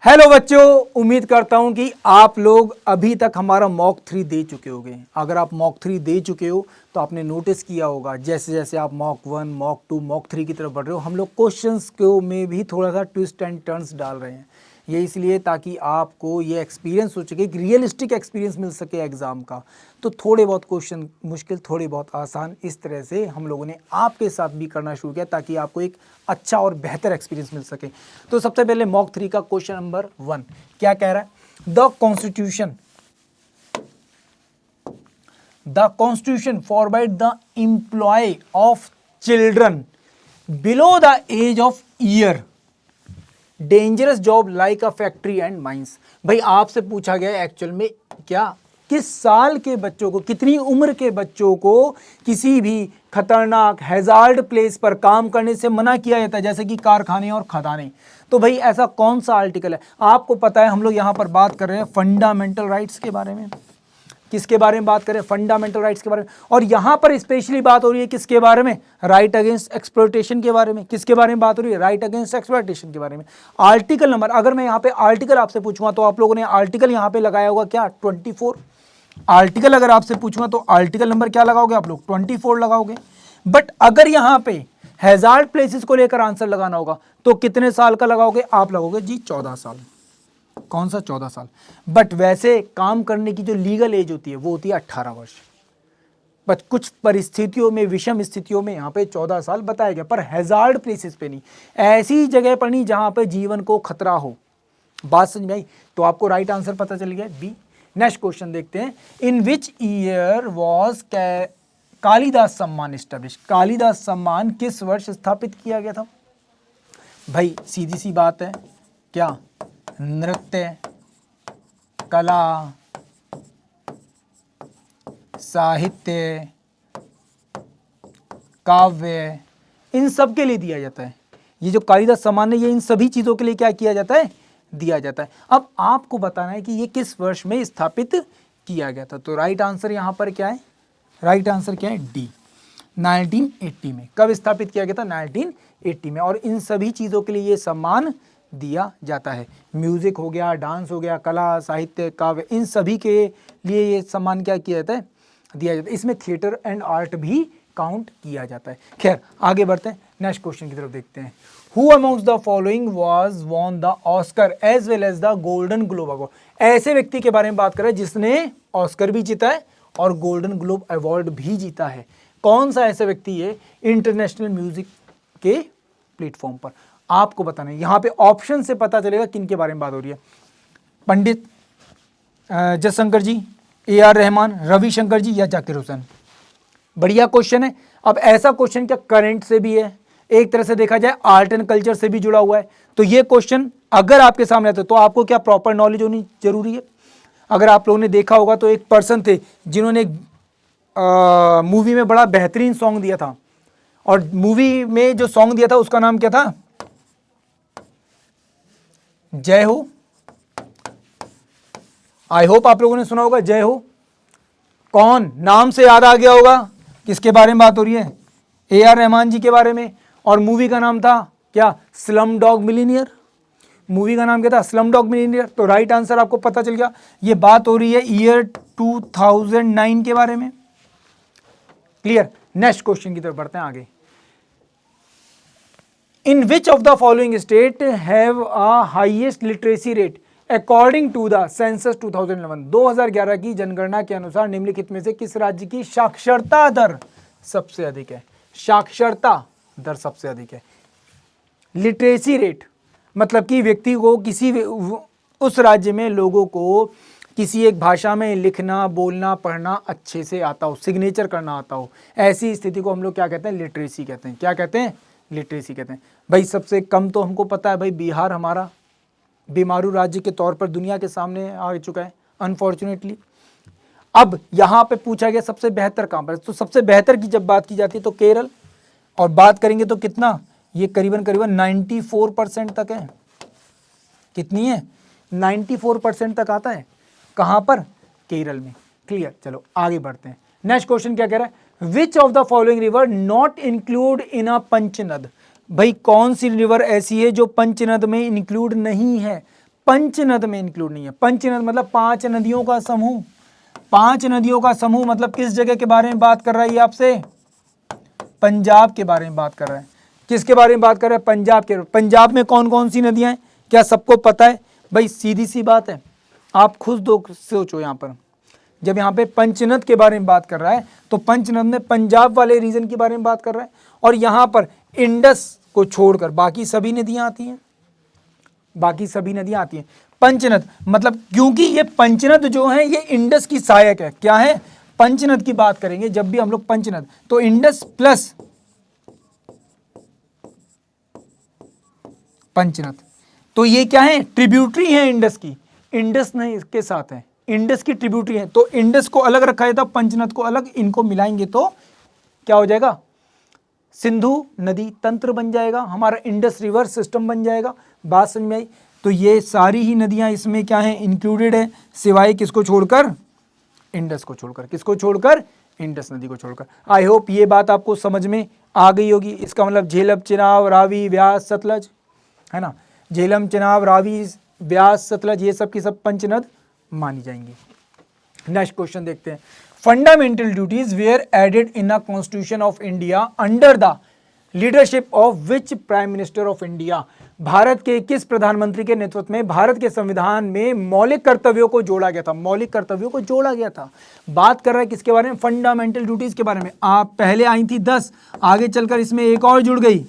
Hello बच्चों, उम्मीद करता हूं कि आप लोग अभी तक हमारा मॉक 3 दे चुके होंगे। अगर आप मॉक 3 दे चुके हो तो आपने नोटिस किया होगा जैसे जैसे आप मॉक 1, मॉक 2, मॉक 3 की तरफ बढ़ रहे हो, हम लोग क्वेश्चंस को में भी थोड़ा सा ट्विस्ट एंड टर्न्स डाल रहे हैं। ये इसलिए ताकि आपको ये एक्सपीरियंस हो सके, एक रियलिस्टिक एक्सपीरियंस मिल सके एग्ज़ाम का। तो थोड़े बहुत क्वेश्चन मुश्किल, थोड़े बहुत आसान, इस तरह से हम लोगों ने आपके साथ भी करना शुरू किया ताकि आपको एक अच्छा और बेहतर एक्सपीरियंस मिल सके। तो सबसे पहले मॉक 3 का क्वेश्चन नंबर 1 क्या कह रहा है? The constitution forbade the employ of children below the age of year dangerous job like a factory and mines. भाई आपसे पूछा गया एक्चुअल में क्या, किस साल के बच्चों को, कितनी उम्र के बच्चों को किसी भी खतरनाक हैजार्ड प्लेस पर काम करने से मना किया जाता है, जैसे कि कारखाने और खदानें। तो भाई ऐसा कौन सा आर्टिकल है? आपको पता है हम लोग यहां पर बात कर रहे हैं फंडामेंटल राइट्स के बारे में। किसके बारे में बात करें? फंडामेंटल राइट्स के बारे में। और यहां पर स्पेशली बात हो रही है किसके बारे में? राइट अगेंस्ट एक्सप्लॉयटेशन के बारे में। किसके बारे में बात हो रही है? राइट अगेंस्ट एक्सप्लॉयटेशन के बारे में। आर्टिकल नंबर, अगर मैं यहां पे आर्टिकल आपसे पूछूंगा तो आप लोगों ने आर्टिकल यहां पे लगाया होगा क्या? 24। आर्टिकल अगर आपसे पूछूंगा तो आर्टिकल नंबर क्या लगाओगे आप लोग? 24 लगाओगे। बट अगर यहां पे हैजार्ड प्लेसेस को लेकर आंसर लगाना होगा तो कितने साल का लगाओगे? आप लगाओगे जी 14 साल। कौन सा? 14 साल। बट वैसे काम करने की जो लीगल एज होती है वो होती है 18 वर्ष। बट कुछ परिस्थितियों में, विषम स्थितियों में यहाँ पे 14 साल बताया गया, पर हैजार्ड प्लेसेस पे नहीं, ऐसी जगह पर नहीं जहां पे जीवन को खतरा हो। बात समझ में आई? तो आपको राइट आंसर पता चल गया, बी। नेक्स्ट क्वेश्चन देखते हैं। In which year was Kalidas सम्मान एस्टेब्लिश? कालिदास सम्मान किस वर्ष स्थापित किया गया था? भाई सीधी सी बात है, क्या नृत्य, कला, साहित्य, काव्य, इन सब के लिए दिया जाता है। ये जो कालिदास सम्मान है ये इन सभी चीजों के लिए क्या किया जाता है? दिया जाता है। अब आपको बताना है कि ये किस वर्ष में स्थापित किया गया था। तो राइट आंसर यहां पर क्या है? राइट आंसर क्या है? डी, 1980 में। कब स्थापित किया गया था? 1980 में। और इन सभी चीजों के लिए ये सम्मान दिया जाता है। म्यूजिक हो गया, डांस हो गया, कला, साहित्य, काव्य, इन सभी के लिए ये सम्मान क्या किया जाता है? दिया जाता है। इसमें थिएटर एंड आर्ट भी काउंट किया जाता है। खैर आगे बढ़ते हैं, नेक्स्ट क्वेश्चन की तरफ देखते हैं। Who amongst the following was won the Oscar as well as the Golden Globe award? ऐसे व्यक्ति के बारे में बात करें जिसने ऑस्कर भी जीता है और गोल्डन ग्लोब अवार्ड भी जीता है। कौन सा ऐसा व्यक्ति है इंटरनेशनल म्यूजिक के प्लेटफॉर्म पर? आपको बताना है। यहां पे ऑप्शन से पता चलेगा किन के बारे में बात हो रही है। पंडित जयशंकर जी, AR रहमान, रविशंकर जी या जाकिर हुसैन? बढ़िया क्वेश्चन है। अब ऐसा क्वेश्चन क्या करंट से भी है, एक तरह से देखा जाए आर्ट एंड कल्चर से भी जुड़ा हुआ है। तो ये क्वेश्चन अगर आपके सामने आता है तो आपको क्या प्रॉपर नॉलेज होनी जरूरी है। अगर आप लोगों ने देखा होगा तो एक पर्सन थे जिन्होंने मूवी में बड़ा बेहतरीन सॉन्ग दिया था, और मूवी में जो सॉन्ग दिया था उसका नाम क्या था? जय हो। आई होप आप लोगों ने सुना होगा जय हो। कौन? नाम से याद आ गया होगा किसके बारे में बात हो रही है? AR रहमान जी के बारे में। और मूवी का नाम था क्या? Slum dog millionaire. मूवी का नाम क्या था? Slum dog millionaire. तो राइट आंसर आपको पता चल गया। ये बात हो रही है ईयर 2009 के बारे में। क्लियर? नेक्स्ट क्वेश्चन की तरफ बढ़ते हैं आगे। In which of the following state have a highest literacy rate according to the census 2011? 2011 की जनगणना के अनुसार निम्नलिखित में से किस राज्य की साक्षरता दर सबसे अधिक है? साक्षरता दर सबसे अधिक है। लिटरेसी रेट मतलब कि व्यक्ति को किसी उस राज्य में लोगों को किसी एक भाषा में लिखना, बोलना, पढ़ना अच्छे से आता हो, सिग्नेचर करना आता हो, ऐसी स्थिति को हम लोग क्या कहते हैं? लिटरेसी कहते हैं। क्या कहते हैं? लिटरेसी कहते हैं। भाई सबसे कम तो हमको पता है भाई बिहार हमारा बीमारू राज्य के तौर पर दुनिया के सामने आ चुका है अनफॉर्चुनेटली। अब यहां पे पूछा गया सबसे बेहतर कहां पर, तो सबसे बेहतर की जब बात की जाती है तो केरल, और बात करेंगे तो कितना? ये करीबन करीबन 94% तक है। कितनी है? 94% तक आता है। कहां पर? केरल में। क्लियर? चलो आगे बढ़ते हैं। नेक्स्ट क्वेश्चन क्या कह रहा है? Which of the following river not include in a Panchnad? भाई कौन सी रिवर ऐसी है जो पंचनद में इंक्लूड नहीं है? पंचनद में इंक्लूड नहीं है। पंचनद मतलब 5 नदियों का समूह। 5 नदियों का समूह मतलब किस जगह के बारे में बात कर रहा है ये आपसे? पंजाब के बारे में बात कर रहा है। किसके बारे में बात कर रहा है? पंजाब के। पंजाब में कौन कौन सी नदियां हैं क्या सबको पता है? भाई सीधी सी बात है, आप खुद दो सोचो। यहाँ पर जब यहाँ पे पंचनद के बारे में बात कर रहा है तो पंचनद में पंजाब वाले रीजन के बारे में बात कर रहा है, और यहाँ पर इंडस को छोड़कर बाकी सभी नदियां आती हैं। बाकी सभी नदियां आती हैं। पंचनद मतलब क्योंकि ये पंचनद जो है ये इंडस की सहायक है। क्या है? पंचनद की बात करेंगे जब भी हम लोग पंचनद, तो इंडस प्लस पंचनद, तो ये क्या है? ट्रिब्यूटरी है इंडस की। इंडस नहीं इसके साथ है, इंडस की ट्रिब्यूटरी है, तो इंडस को अलग रखा जाता, पंचनद को अलग। इनको मिलाएंगे तो क्या हो जाएगा? सिंधु नदी तंत्र बन जाएगा, हमारा इंडस रिवर सिस्टम बन जाएगा। बात समझ में आई? तो ये सारी ही नदियां इसमें क्या है? इंक्लूडेड है, सिवाय किसको छोड़कर? इंडस को छोड़कर। किसको छोड़कर? इंडस नदी को छोड़कर। आई होप ये बात आपको समझ में आ गई होगी। इसका मतलब झेलम, चिनाब, रावी, व्यास, सतलज, है ना। झेलम, चिनाब, रावी, व्यास, सतलज ये सब की सब पंचनद मानी जाएंगी। नेक्स्ट क्वेश्चन देखते हैं। Fundamental duties were added in a constitution of India under the leadership of which prime minister of India? भारत के किस प्रधानमंत्री के नेतृत्व में भारत के संविधान में मौलिक कर्तव्यों को जोड़ा गया था? मौलिक कर्तव्यों को जोड़ा गया था। बात कर रहा है किसके बारे में? फंडामेंटल ड्यूटीज के बारे में। आप पहले आई थी 10, आगे चलकर इसमें एक और जुड़ गई,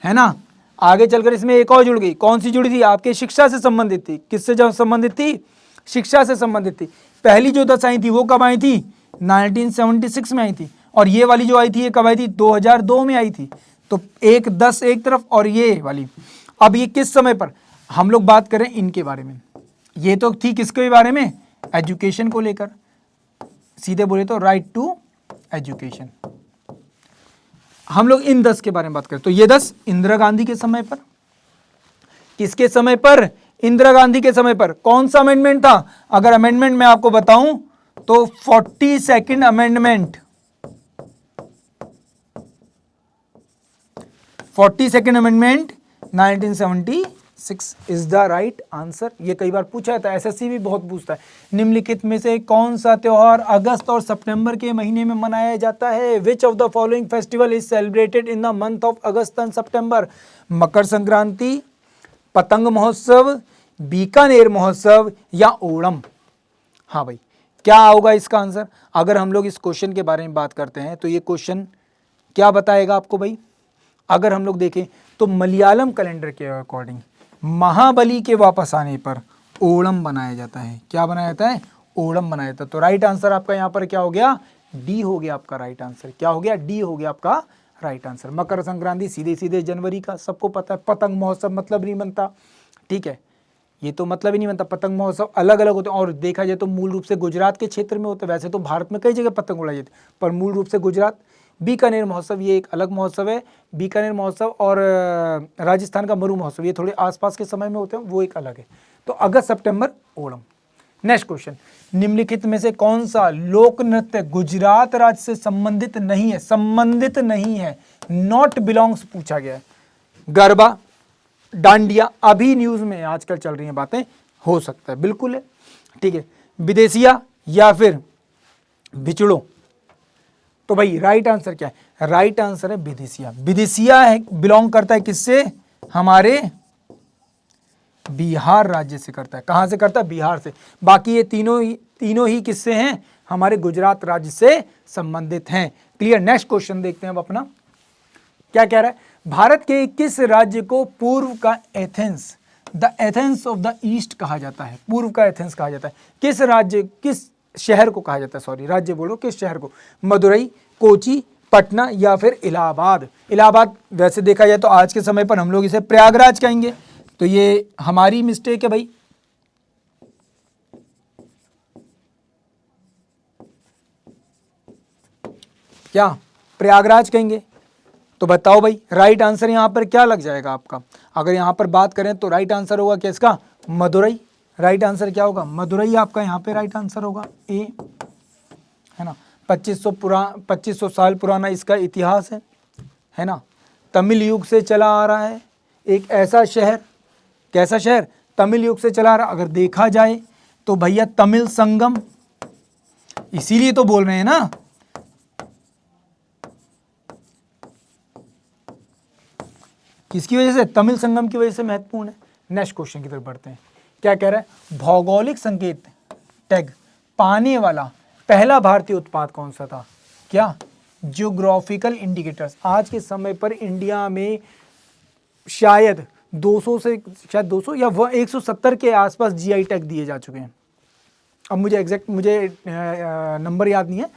है ना। आगे चलकर इसमें एक और जुड़ गई। कौन सी जुड़ी थी? आपके शिक्षा से संबंधित थी। किससे जब संबंधित थी? शिक्षा से संबंधित थी। पहली जो 10 आई थी वो कब आई थी? 1976 में आई थी। और ये वाली जो आई थी ये कब आई थी? 2002 में आई थी। तो एक 10 एक तरफ और ये वाली। अब ये किस समय पर हम लोग बात करें इनके बारे में? ये तो थी किसके बारे में? एजुकेशन को लेकर। सीधे बोले तो राइट टू एजुकेशन। हम लोग इन 10 के बारे में बात करें तो ये 10 इंदिरा गांधी के समय पर। किसके समय पर? इंदिरा गांधी के समय पर। कौन सा अमेंडमेंट था? अगर अमेंडमेंट मैं आपको बताऊं तो 42nd amendment. 42nd amendment 1976 is the right answer. ये कई बार पूछा जाता है, एसएससी भी बहुत पूछता है। निम्नलिखित में से कौन सा त्योहार अगस्त और सितंबर के महीने में मनाया जाता है? Which of the following festival is celebrated in the month of August and September? Makar Sankranti, Patang Mahotsav, Bikaner महोत्सव या ओणम? हाँ भाई, क्या होगा इसका आंसर? अगर हम लोग इस क्वेश्चन के बारे में बात करते हैं तो ये क्वेश्चन क्या बताएगा आपको भाई? अगर हम लोग देखें तो मलयालम कैलेंडर के अकॉर्डिंग महाबली के वापस आने पर ओणम बनाया जाता है। क्या बनाया जाता है? ओणम बनाया जाता है। तो राइट आंसर आपका यहाँ पर क्या हो गया? डी हो गया आपका राइट आंसर। क्या हो गया? डी हो गया आपका राइट आंसर। मकर संक्रांति सीधे सीधे जनवरी का, सबको पता है। पतंग महोत्सव मतलब नहीं बनता, ठीक है, ये तो मतलब ही नहीं बनता। पतंग महोत्सव अलग अलग होते हैं, और देखा जाए तो मूल रूप से गुजरात के क्षेत्र में होते हैं। वैसे तो भारत में कई जगह पतंग उड़ाई जाती है, पर मूल रूप से गुजरात। बीकानेर महोत्सव ये एक अलग महोत्सव है। बीकानेर महोत्सव और राजस्थान का मरु महोत्सव ये थोड़े आसपास के समय में होते हैं, वो एक अलग है। तो अगस्त सितंबर ओणम। नेक्स्ट क्वेश्चन, निम्नलिखित में से कौन सा लोक नृत्य गुजरात राज्य से संबंधित नहीं है? संबंधित नहीं है, नॉट बिलोंग्स पूछा गया है। गरबा, डांडिया, अभी न्यूज में आजकल चल रही हैं बातें, हो सकता है, बिल्कुल है, ठीक है। विदेशिया या फिर बिचड़ो? तो भाई राइट आंसर क्या है? राइट आंसर है विदेशिया। विदेशिया है, बिलोंग करता है किससे? हमारे बिहार राज्य से करता है। कहां से करता है? बिहार से। बाकी ये तीनों ही किससे हैं? हमारे गुजरात राज्य से संबंधित हैं। क्लियर। नेक्स्ट क्वेश्चन देखते हैं अब अपना, क्या कह रहा है? भारत के किस राज्य को पूर्व का Athens, the Athens of the east कहा जाता है? पूर्व का एथेंस कहा जाता है। किस राज्य, किस शहर को कहा जाता है? सॉरी, राज्य बोलो, किस शहर को? मदुरई, कोची, पटना या फिर इलाहाबाद? इलाहाबाद वैसे देखा जाए तो आज के समय पर हम लोग इसे प्रयागराज कहेंगे, तो ये हमारी मिस्टेक है भाई। क्या प्रयागराज कहेंगे? तो बताओ भाई राइट आंसर यहां पर क्या लग जाएगा आपका? अगर यहां पर बात करें तो राइट आंसर होगा क्या इसका? मदुरई। राइट आंसर क्या होगा? मदुरई आपका यहां पे राइट आंसर होगा, ए, है ना। 2500 साल पुराना इसका इतिहास है ना। तमिल युग से चला आ रहा है। एक ऐसा शहर, कैसा शहर? तमिल युग से चला रहा, अगर देखा जाए तो भैया तमिल संगम, इसीलिए तो बोल रहे हैं ना, किसकी वजह से, तमिल संगम की वजह से महत्वपूर्ण है। नेक्स्ट क्वेश्चन की तरफ बढ़ते हैं। क्या कह रहा है, भौगोलिक संकेत टैग पाने वाला पहला भारतीय उत्पाद कौन सा था? क्या, जियोग्राफिकल इंडिकेटर्स। आज के समय पर इंडिया में शायद 200 से, शायद 200 या 170 के आसपास जीआई टैग दिए जा चुके हैं। अब मुझे एग्जैक्ट नंबर याद नहीं है,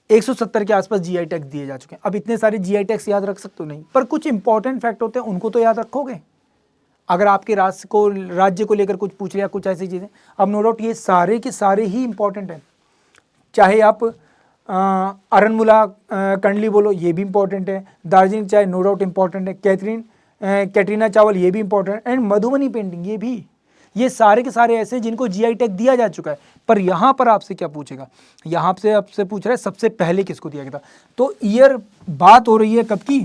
170 के आसपास जीआई टैग दिए जा चुके हैं। अब इतने सारे जीआई टैग्स याद रख सकते हो नहीं, पर कुछ इंपॉर्टेंट फैक्ट होते हैं, उनको तो याद रखोगे। अगर आपके राज्य को लेकर कुछ पूछ लिया, कुछ ऐसी चीज़ें, अब नो डाउट ये सारे के सारे ही इंपॉर्टेंट हैं। चाहे आप अरनमुला कंडली बोलो, ये भी इंपॉर्टेंट है। दार्जिलिंग चाय नो डाउट इंपॉर्टेंट है। कैटरीना चावल ये भी इंपॉर्टेंट, एंड मधुबनी पेंटिंग ये भी, ये सारे के सारे ऐसे जिनको जीआई टैग दिया जा चुका है। पर यहाँ पर आपसे क्या पूछेगा, यहाँ से आपसे पूछ रहा है सबसे पहले किसको दिया गया था। तो ईयर बात हो रही है कब की,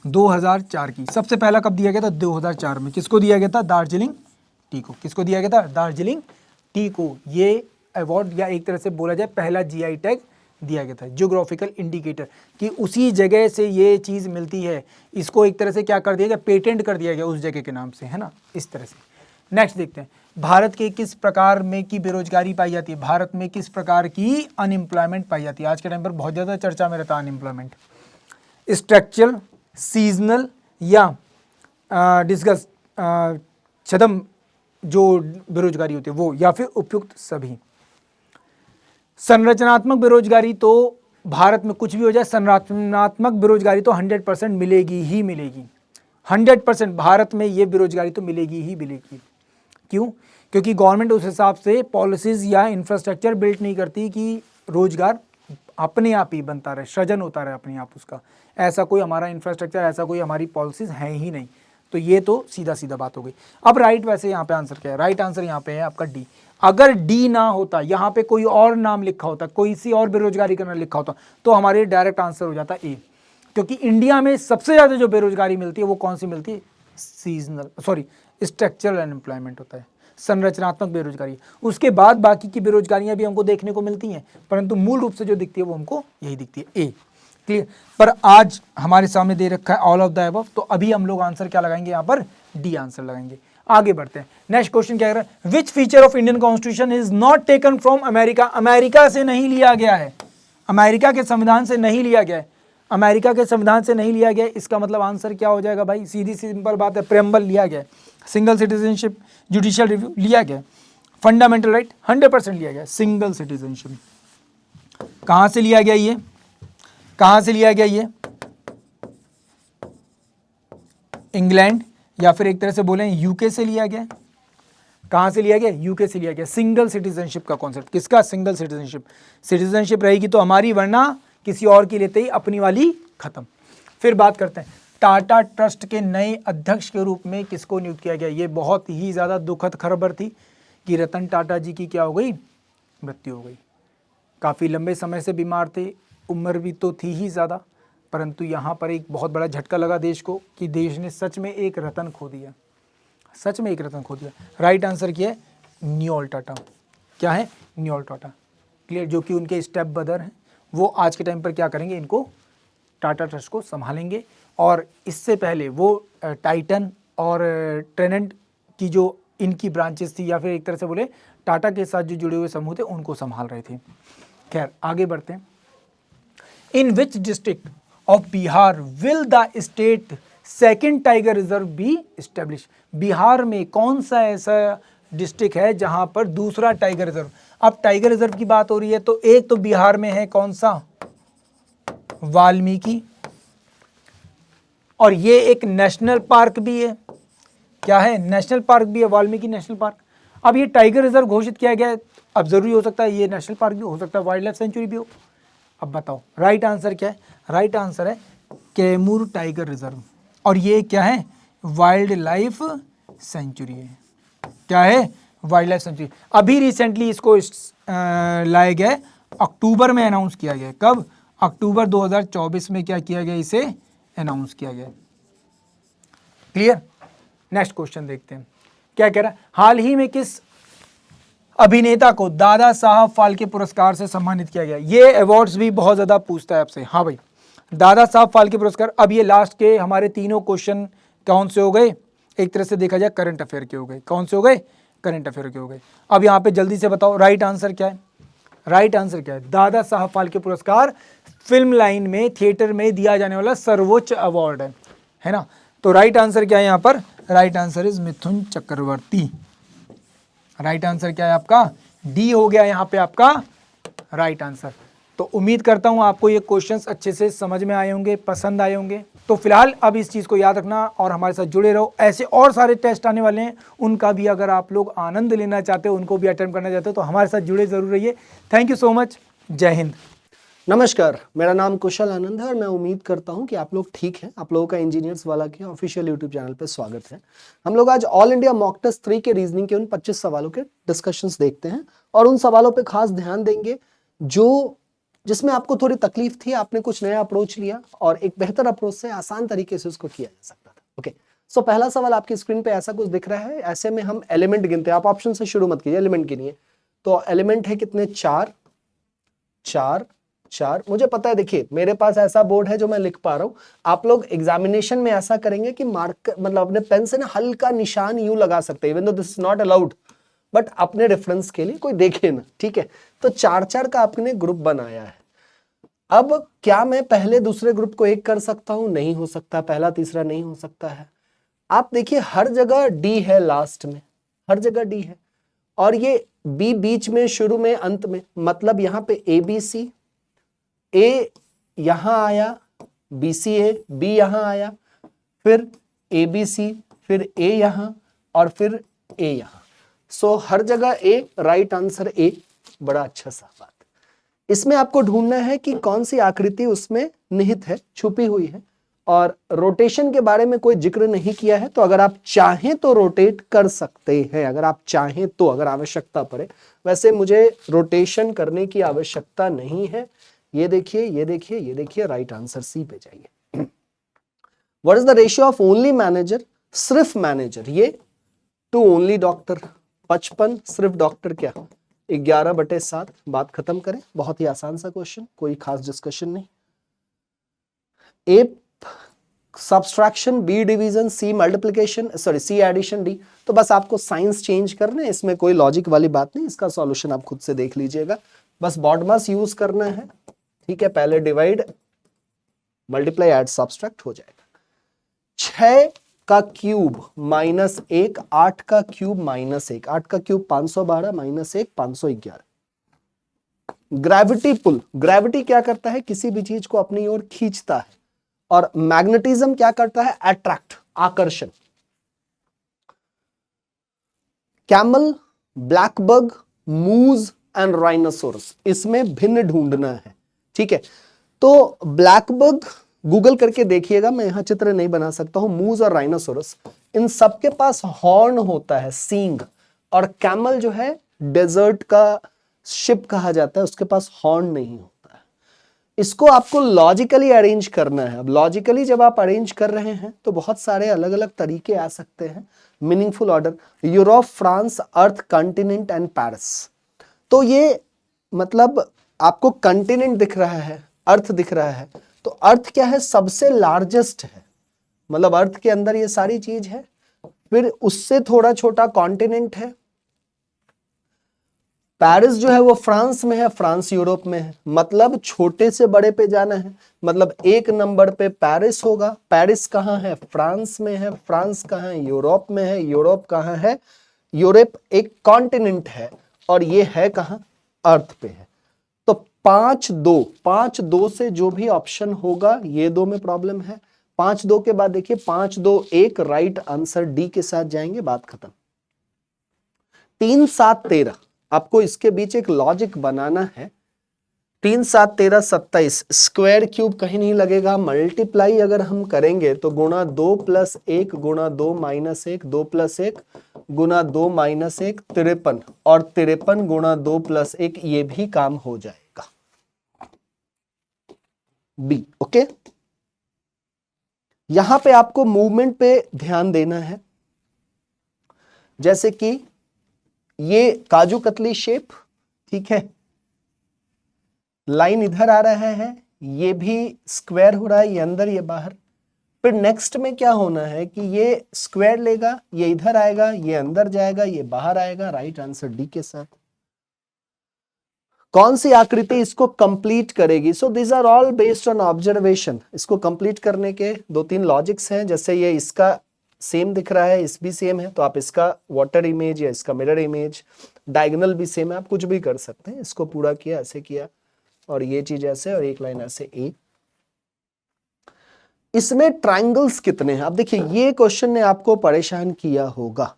2004 की। सबसे पहला कब दिया गया था, 2004 में। किसको दिया गया था, दार्जिलिंग टी को। किसको दिया गया था, दार्जिलिंग टी को। ये अवार्ड, या एक तरह से बोला जाए पहला जीआई टैग दिया गया था, जियोग्राफिकल इंडिकेटर, कि उसी जगह से ये चीज़ मिलती है। इसको एक तरह से क्या कर दिया गया, पेटेंट कर दिया गया उस जगह के नाम से, है ना, इस तरह से। नेक्स्ट देखते हैं, भारत के किस प्रकार में की बेरोजगारी पाई जाती है, भारत में किस प्रकार की अनएम्प्लॉयमेंट पाई जाती है। आज के टाइम पर बहुत ज़्यादा चर्चा में रहता है अनएम्प्लॉयमेंट। स्ट्रक्चरल, सीजनल, या डिस्कस छदम जो बेरोजगारी होती है वो, या फिर उपयुक्त सभी। संरचनात्मक बेरोजगारी तो भारत में कुछ भी हो जाए, संरचनात्मक बेरोजगारी तो 100% मिलेगी ही मिलेगी। 100% भारत में ये बेरोजगारी तो मिलेगी ही मिलेगी। क्यों? क्योंकि गवर्नमेंट उस हिसाब से पॉलिसीज़ या इंफ्रास्ट्रक्चर बिल्ड नहीं करती कि रोजगार अपने आप ही बनता रहे, सृजन होता रहे अपने आप उसका। ऐसा कोई हमारा इंफ्रास्ट्रक्चर, ऐसा कोई हमारी पॉलिसीज़ हैं ही नहीं। तो ये तो सीधा सीधा बात हो गई। अब राइट, वैसे यहाँ पे आंसर क्या है, राइट आंसर यहाँ पे है आपका डी। अगर डी ना होता, यहाँ पे कोई और नाम लिखा होता, कोई सी और बेरोजगारी का नाम लिखा होता, तो हमारे डायरेक्ट आंसर हो जाता ए। क्योंकि इंडिया में सबसे ज़्यादा जो बेरोजगारी मिलती है वो कौन सी मिलती है, स्ट्रक्चरल अनएम्प्लॉयमेंट होता है, संरचनात्मक बेरोजगारी। उसके बाद बाकी की बेरोजगारियां भी हमको देखने को मिलती हैं, परंतु मूल रूप से जो दिखती है वो हमको यही दिखती है, ए। क्लियर? पर आज हमारे सामने दे रखा है ऑल ऑफ द अबव, तो अभी हम लोग आंसर क्या लगाएंगे, यहाँ पर डी आंसर लगाएंगे। आगे बढ़ते हैं। नेक्स्ट क्वेश्चन क्या कह रहा है, which feature of Indian constitution is not taken from America. America से नहीं लिया गया है, अमेरिका के संविधान से नहीं लिया गया है, अमेरिका के संविधान से नहीं लिया गया। इसका मतलब आंसर क्या हो जाएगा भाई, सीधी सिंपल बात है, प्रेम्बल लिया गया, सिंगल सिटीजनशिप, जुडिशियल रिव्यू लिया गया, फंडामेंटल राइट 100% लिया गया, सिंगल सिटीजनशिप कहाँ से लिया गया, ये कहाँ से लिया गया, ये इंग्लैंड या फिर एक तरह से बोलें यूके से लिया गया। कहाँ से लिया गया, यूके से लिया गया। सिंगल सिटीजनशिप का कॉन्सेप्ट, किसका, सिंगल सिटीजनशिप। सिटीजनशिप रहेगी तो हमारी, वरना किसी और की लेते ही अपनी वाली खत्म। फिर बात करते हैं टाटा ट्रस्ट के नए अध्यक्ष के रूप में किसको नियुक्त किया गया। ये बहुत ही ज़्यादा दुखद खबर थी कि रतन टाटा जी की क्या हो गई, मृत्यु हो गई। काफ़ी लंबे समय से बीमार थे, उम्र भी तो थी ही ज़्यादा, परंतु यहाँ पर एक बहुत बड़ा झटका लगा देश को कि देश ने सच में एक रतन खो दिया, सच में एक रतन खो दिया। राइट आंसर क्या है, न्योल टाटा। क्या है, न्योल टाटा। क्लियर? जो कि उनके स्टेप ब्रदर हैं, वो आज के टाइम पर क्या करेंगे, इनको टाटा ट्रस्ट को संभालेंगे। और इससे पहले वो टाइटन और ट्रेनेंट की जो इनकी ब्रांचेस थी, या फिर एक तरह से बोले टाटा के साथ जो जुड़े हुए समूह थे, उनको संभाल रहे थे। खैर आगे बढ़ते हैं। In which district of Bihar will the state second tiger reserve be establish. Bihar में कौन सा ऐसा डिस्ट्रिक्ट है जहां पर दूसरा टाइगर रिजर्व। अब टाइगर रिजर्व की बात हो रही है तो एक तो बिहार में है कौन सा, वाल्मीकि, और ये एक नेशनल पार्क भी है। क्या है, नेशनल पार्क भी है, वाल्मीकि नेशनल पार्क। अब ये टाइगर रिजर्व घोषित किया गया है, अब जरूरी हो सकता है ये नेशनल पार्क भी हो सकता है, वाइल्ड लाइफ सेंचुरी भी हो। अब बताओ राइट आंसर क्या है, राइट आंसर है कैमूर टाइगर रिजर्व, और ये क्या है, वाइल्ड लाइफ सेंचुरी है। क्या है, वाइल्ड लाइफ सेंचुरी। अभी रिसेंटली इसको लाया गया है, अक्टूबर में अनाउंस किया गया है। कब, अक्टूबर 2024 में क्या किया गया, इसे अनाउंस किया गया। क्लियर? नेक्स्ट क्वेश्चन देखते हैं क्या कह रहा है। हाल ही में किस अभिनेता को दादा साहब फाल्के पुरस्कार से सम्मानित किया गया। ये अवार्ड्स भी बहुत ज्यादा पूछता है आपसे। हाँ भाई, दादा साहब फाल्के पुरस्कार। अब ये लास्ट के हमारे तीनों क्वेश्चन कौन से हो गए, एक तरह से देखा जाए करंट अफेयर के हो गए। कौन से हो गए, करंट अफेयर के हो गए। अब यहाँ पे जल्दी से बताओ राइट आंसर क्या है। राइट आंसर क्या है, दादा साहब फाल्के पुरस्कार फिल्म लाइन में, थिएटर में दिया जाने वाला सर्वोच्च अवार्ड है ना। तो राइट आंसर क्या है यहाँ पर, right answer is Mithun Chakraborty. Right answer क्या है आपका, डी हो गया यहाँ पे आपका राइट आंसर। तो उम्मीद करता हूँ आपको ये क्वेश्चंस अच्छे से समझ में आए होंगे, पसंद आए होंगे। तो फिलहाल अब इस चीज़ को याद रखना और हमारे साथ जुड़े रहो। ऐसे और सारे टेस्ट आने वाले हैं, उनका भी अगर आप लोग आनंद लेना चाहते हो, उनको भी अटेम्प्ट करना चाहते हो, तो हमारे साथ जुड़े जरूर रहिए। थैंक यू सो मच, जय हिंद। नमस्कार, मेरा नाम कुशल आनंद है और मैं उम्मीद करता हूं कि आप लोग ठीक हैं। आप लोगों का इंजीनियर्स वाला के ऑफिशियल यूट्यूब चैनल पे स्वागत है। हम लोग आज ऑल इंडिया मॉक टेस्ट 3 के रीजनिंग के उन 25 सवालों के डिस्कशंस देखते हैं और उन सवालों पे खास ध्यान देंगे जिसमें आपको थोड़ी तकलीफ थी, आपने कुछ नया अप्रोच लिया और एक बेहतर अप्रोच से आसान तरीके से उसको किया जा सकता था। ओके, सो पहला सवाल आपकी स्क्रीन पे ऐसा कुछ दिख रहा है। ऐसे में हम एलिमेंट गिनते हैं। आप ऑप्शन से शुरू मत कीजिए, एलिमेंट गिनिए। तो एलिमेंट है कितने, 4 4 4। मुझे पता है, देखिए मेरे पास ऐसा बोर्ड है जो मैं लिख पा रहा हूं। आप लोग एग्जामिनेशन में ऐसा करेंगे कि मार्कर मतलब अपने पेन से ना हल्का निशान यूं लगा सकते हैं, even though this is not allowed, but अपने रेफरेंस के लिए कोई देखे ना, ठीक है। तो 4 का आपने ग्रुप बनाया है। अब क्या मैं पहले दूसरे ग्रुप को एक कर सकता हूं? नहीं हो सकता, पहला तीसरा नहीं हो सकता है। आप देखिए हर जगह डी है, लास्ट में हर जगह डी है और ये बी बीच में, शुरू में, अंत में। मतलब यहां पे ए बी सी, ए यहां आया, बी सी ए, बी यहां आया, फिर ए बी सी, फिर ए यहां और फिर ए यहां। सो हर जगह ए, राइट आंसर ए। बड़ा अच्छा सा बात। इसमें आपको ढूंढना है कि कौन सी आकृति उसमें निहित है, छुपी हुई है। और रोटेशन के बारे में कोई जिक्र नहीं किया है, तो अगर आप चाहें तो रोटेट कर सकते हैं, अगर आप चाहें तो, अगर आवश्यकता पड़े। वैसे मुझे रोटेशन करने की आवश्यकता नहीं है। ये देखिए, ये देखिए, ये देखिए, राइट आंसर सी पे जाइए। What is the ratio of only manager, सिर्फ मैनेजर, ये टू ओनली डॉक्टर? 55, सिर्फ डॉक्टर क्या, 11/7। बात खत्म करें। बहुत ही आसान सा क्वेश्चन, कोई खास डिस्कशन नहीं। A subtraction, B division, C multiplication, sorry C addition, D. तो बस आपको साइंस चेंज करना है, इसमें कोई लॉजिक वाली बात नहीं। इसका सॉल्यूशन आप खुद से देख लीजिएगा। बस बॉडमास यूज करना है, ठीक है। पहले डिवाइड, मल्टीप्लाई, ऐड, सब्सट्रैक्ट हो जाएगा। 6 का क्यूब -1, 8 का क्यूब -1, 8 का क्यूब 512, -1 511। ग्रेविटी पुल, ग्रेविटी क्या करता है, किसी भी चीज को अपनी ओर खींचता है। और मैग्नेटिज्म क्या करता है, अट्रैक्ट, आकर्षण। कैमल, ब्लैकबग, मूज एंड राइनोसोरस, इसमें भिन्न ढूंढना है, ठीक है। तो ब्लैकबग गूगल करके देखिएगा, मैं यहां चित्र नहीं बना सकता हूं। मूज और राइनोसोरस, इन सबके पास हॉर्न होता है, सींग। और कैमल जो है डेजर्ट का शिप कहा जाता है, उसके पास हॉर्न नहीं होता है। इसको आपको लॉजिकली अरेंज करना है। अब लॉजिकली जब आप अरेंज कर रहे हैं तो बहुत सारे अलग अलग तरीके आ सकते हैं। Meaningful order, Europe, France, earth, continent and Paris. तो ये मतलब आपको कॉन्टिनेंट दिख रहा है, अर्थ दिख रहा है, तो अर्थ क्या है, सबसे लार्जेस्ट है, मतलब अर्थ के अंदर ये सारी चीज है। फिर उससे थोड़ा छोटा कॉन्टिनेंट है। पेरिस जो है वो फ्रांस में है, फ्रांस यूरोप में है। मतलब छोटे से बड़े पे जाना है, मतलब 1 नंबर पे पेरिस होगा। पेरिस कहाँ है, फ्रांस में है। फ्रांस कहाँ है, यूरोप में है। यूरोप कहाँ है, यूरोप एक कॉन्टिनेंट है और ये है कहाँ, अर्थ पे है। तो 5-2 से जो भी ऑप्शन होगा, ये 2 में प्रॉब्लम है। 5-2 के बाद देखिए 5-2-1, राइट आंसर डी के साथ जाएंगे, बात खत्म। 3-7-13, आपको इसके बीच एक लॉजिक बनाना है। 3-7-13 27, स्क्वायर क्यूब कहीं नहीं लगेगा। मल्टीप्लाई अगर हम करेंगे तो गुणा 2 + 1 गुणा 2 - 1, 2 + 1 गुणा 2 - 1, 53, और 53 गुणा 2 + 1, ये भी काम हो जाएगा। B, okay. यहां पे आपको मूवमेंट पे ध्यान देना है। जैसे कि ये काजू कतली शेप, ठीक है, लाइन इधर आ रहा है, ये भी स्क्वायर हो रहा है, ये अंदर ये बाहर। फिर नेक्स्ट में क्या होना है कि ये स्क्वायर लेगा, ये इधर आएगा, ये अंदर जाएगा, ये बाहर आएगा। राइट आंसर डी के साथ। कौन सी आकृति इसको कंप्लीट करेगी? So this are all based on observation. इसको कंप्लीट करने के 2-3 लॉजिक्स हैं। जैसे ये इसका सेम दिख रहा है, इस भी सेम है, तो आप इसका वाटर इमेज या इसका मिरर इमेज, डायगोनल भी सेम है, आप कुछ भी कर सकते हैं। इसको पूरा किया, ऐसे किया, और ये चीज ऐसे, और एक लाइन ऐसे ए। इसमें ट्रायंगल्स कितने हैं? आप देखिए, ये क्वेश्चन ने आपको परेशान किया होगा,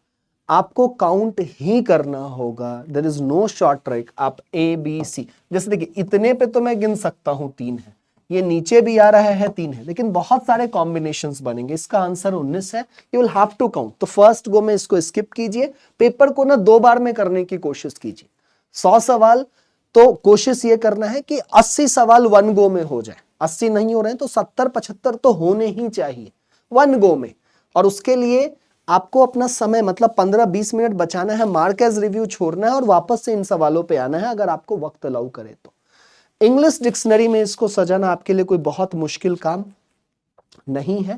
आपको काउंट ही करना होगा। There is no short trick. आप ए बी सी, जैसे देखिए इतने पे तो मैं गिन सकता हूं 3 है, ये नीचे भी आ रहा है 3 है, लेकिन बहुत सारे कॉम्बिनेशंस बनेंगे। इसका आंसर 19 है। You will have to count. तो फर्स्ट गो में इसको स्किप कीजिए, पेपर को ना 2 बार में करने की कोशिश कीजिए। 100 सवाल तो कोशिश ये करना है कि 80 सवाल 1 गो में हो जाए। 80 नहीं हो रहे हैं तो 70-75 तो होने ही चाहिए 1 गो में। और उसके लिए आपको अपना समय मतलब 15-20 मिनट बचाना है, मार्क एज रिव्यू छोड़ना है और वापस से इन सवालों पे आना है, अगर आपको वक्त अलाउ करे तो। इंग्लिश डिक्शनरी में इसको सजाना आपके लिए कोई बहुत मुश्किल काम नहीं है।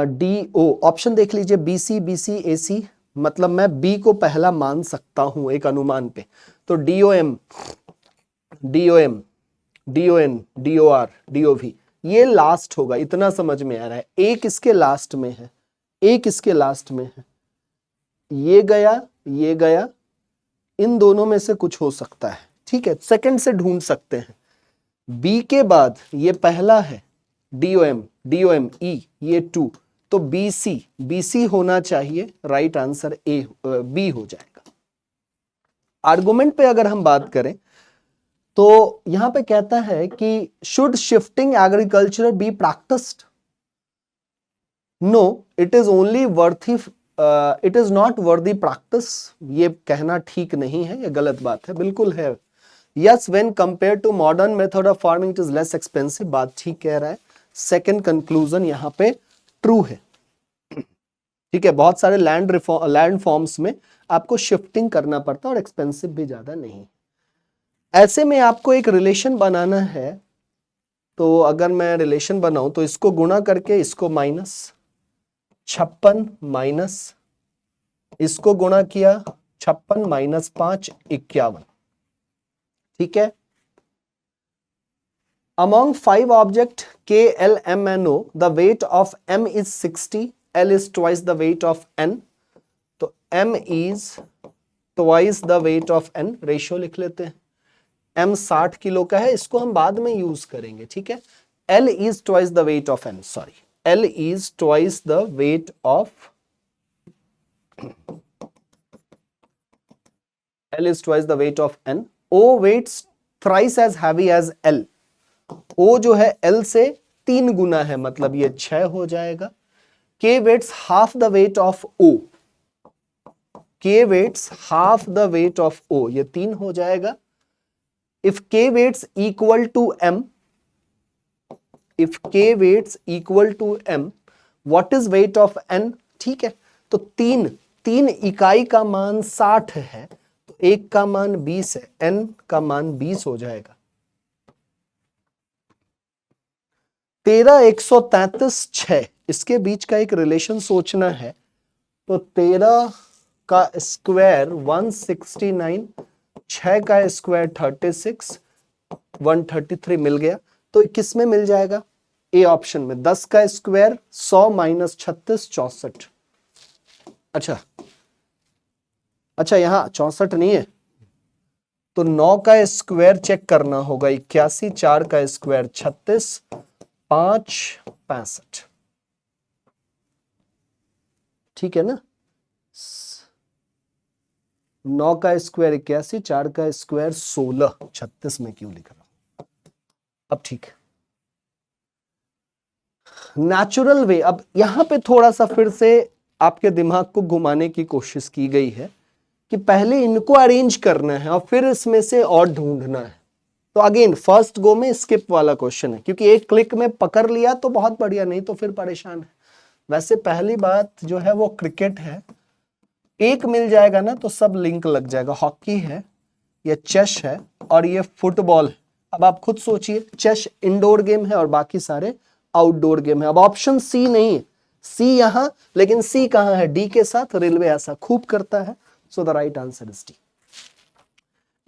डी ओ ऑप्शन देख लीजिए, BC BC AC, मतलब मैं B को पहला मान सकता हूं एक अनुमान पे। तो DOM DOM DON DOR DOV ये लास्ट होगा, इतना समझ में आ रहा है। एक इसके लास्ट में है, एक इसके लास्ट में है, ये गया, ये गया, इन दोनों में से कुछ हो सकता है, ठीक है, सेकंड से ढूंढ सकते हैं। बी के बाद ये पहला है DOM DOM E, ये 2, तो BC होना चाहिए। राइट आंसर B हो जाएगा। आर्गुमेंट पे अगर हम बात करें तो यहां पे कहता है कि should shifting agriculture be practised? No, it is only worthy, it is not worthy practice. ये कहना ठीक नहीं है, ये गलत बात है, बिल्कुल है। Yes, when compare to modern method of farming it is less expensive, बात ठीक कह रहा है। सेकंड कंक्लूजन यहां पे ट्रू है, ठीक है। बहुत सारे लैंड फॉर्म्स में आपको शिफ्टिंग करना पड़ता है और एक्सपेंसिव भी ज्यादा नहीं। ऐसे में आपको एक रिलेशन बनाना है, तो अगर मैं रिलेशन बनाऊं तो इसको गुणा करके इसको माइनस 56 माइनस इसको गुणा किया 56 माइनस 5 51, ठीक है। Among 5 objects K, L, M and O, the weight of M is 60, L is twice the weight of N, तो M is twice the weight of N, ratio लिख लेते हैं। M 60 किलो का है, इसको हम बाद में यूज करेंगे, ठीक है। L is twice the weight of N, sorry, L is twice the weight of L is twice the weight of N. O weights thrice as heavy as L. O जो है L से 3 गुना है, मतलब ये 6 हो जाएगा। K weights half the weight of O. K weights half the weight of O, ये 3 हो जाएगा। If K weights equal to M, if K weights equal to M, what is weight of N? ठीक है, तो 3 इकाई का मान 60 है, तो 1 का मान 20 है, N का मान 20 हो जाएगा। 13 133 6, इसके बीच का एक रिलेशन सोचना है, तो 13 का स्क्वायर 169, 6 का स्क्वायर 36, 133 मिल गया। तो किस में मिल जाएगा? ए ऑप्शन में। 10 का स्क्वायर 100 माइनस 36 64। अच्छा यहां 64 नहीं है, तो 9 का स्क्वायर चेक करना होगा 81, 4 का स्क्वायर 36, 5 65, ठीक है ना। 9 का स्क्वायर 81, 4 का स्क्वायर 16, 36 में क्यों लिख रहा हूं, अब ठीक है। नेचुरल वे, अब यहां पे थोड़ा सा फिर से आपके दिमाग को घुमाने की कोशिश की गई है कि पहले इनको अरेंज करना है और फिर इसमें से और ढूंढना है। तो अगेन फर्स्ट गो में स्किप वाला क्वेश्चन है, क्योंकि एक क्लिक में पकड़ लिया तो बहुत बढ़िया, नहीं तो फिर परेशान है। वैसे पहली बात जो है वो क्रिकेट है। एक मिल जाएगा ना तो सब लिंक लग जाएगा। हॉकी है, ये चेस है और ये फुटबॉल है। अब आप खुद सोचिए, चेस इंडोर गेम है और बाकी सारे आउटडोर गेम है। अब ऑप्शन सी नहीं है, सी यहां, लेकिन सी कहां है? डी के साथ। रेलवे ऐसा खूब करता है। So the right answer is D.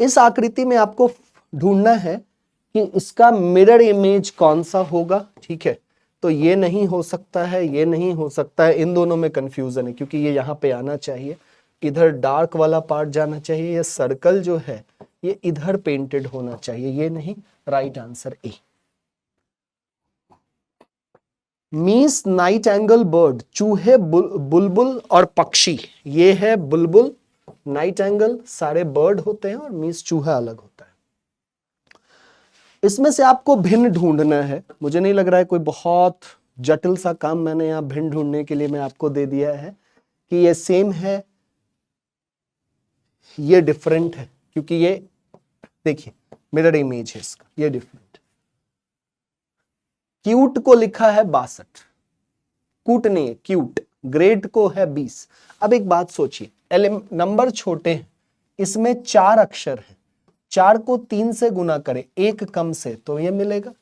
इस आकृति में आपको ढूंढना है कि इसका मिरर इमेज कौन सा होगा। ठीक है, तो ये नहीं हो सकता है, ये नहीं हो सकता है, इन दोनों में कंफ्यूजन है क्योंकि ये यहाँ पे आना चाहिए, इधर डार्क वाला पार्ट जाना चाहिए, ये सर्कल जो है ये इधर पेंटेड होना चाहिए, ये नहीं। Right answer A. मीस नाइट एंगल बर्ड, चूहे, बुलबुल और पक्षी। ये है बुलबुल, नाइट एंगल सारे बर्ड होते हैं और मीस चूहा अलग होता है। इसमें से आपको भिन्न ढूंढना है। मुझे नहीं लग रहा है कोई बहुत जटिल सा काम मैंने यहाँ भिन्न ढूंढने के लिए मैं आपको दे दिया है कि ये सेम है, ये डिफरेंट है, क्योंकि ये देखिए मिरर इमेज है इसका, ये डिफरेंट। क्यूट को लिखा है 62, कूट नहीं है, क्यूट। ग्रेड को है 20। अब एक बात सोचिए, नंबर छोटे हैं, इसमें 4 अक्षर है, 4 को 3 से गुना करें, 1 कम से, तो ये मिलेगा।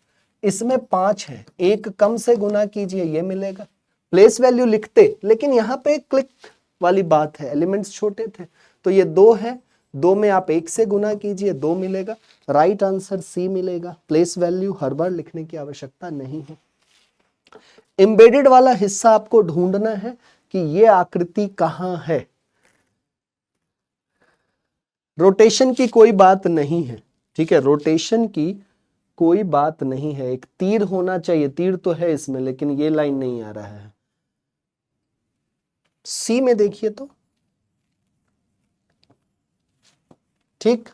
इसमें 5 है, 1 कम से गुना कीजिए, ये मिलेगा। प्लेस वैल्यू लिखते, लेकिन यहाँ पे क्लिक वाली बात है, एलिमेंट्स छोटे थे, तो ये 2 है, 2 में आप 1 से गुना कीजिए, 2 मिलेगा। राइट आंसर सी मिलेगा। प्लेस वैल्यू हर बार लिखने की आवश्यकता नहीं है। एम्बेडेड वाला हिस्सा आपको ढूंढना है कि ये आकृति कहां है। रोटेशन की कोई बात नहीं है, ठीक है, रोटेशन की कोई बात नहीं है। एक तीर होना चाहिए, तीर तो है इसमें, लेकिन ये लाइन नहीं आ रहा है। सी में देखिए तो ठीक।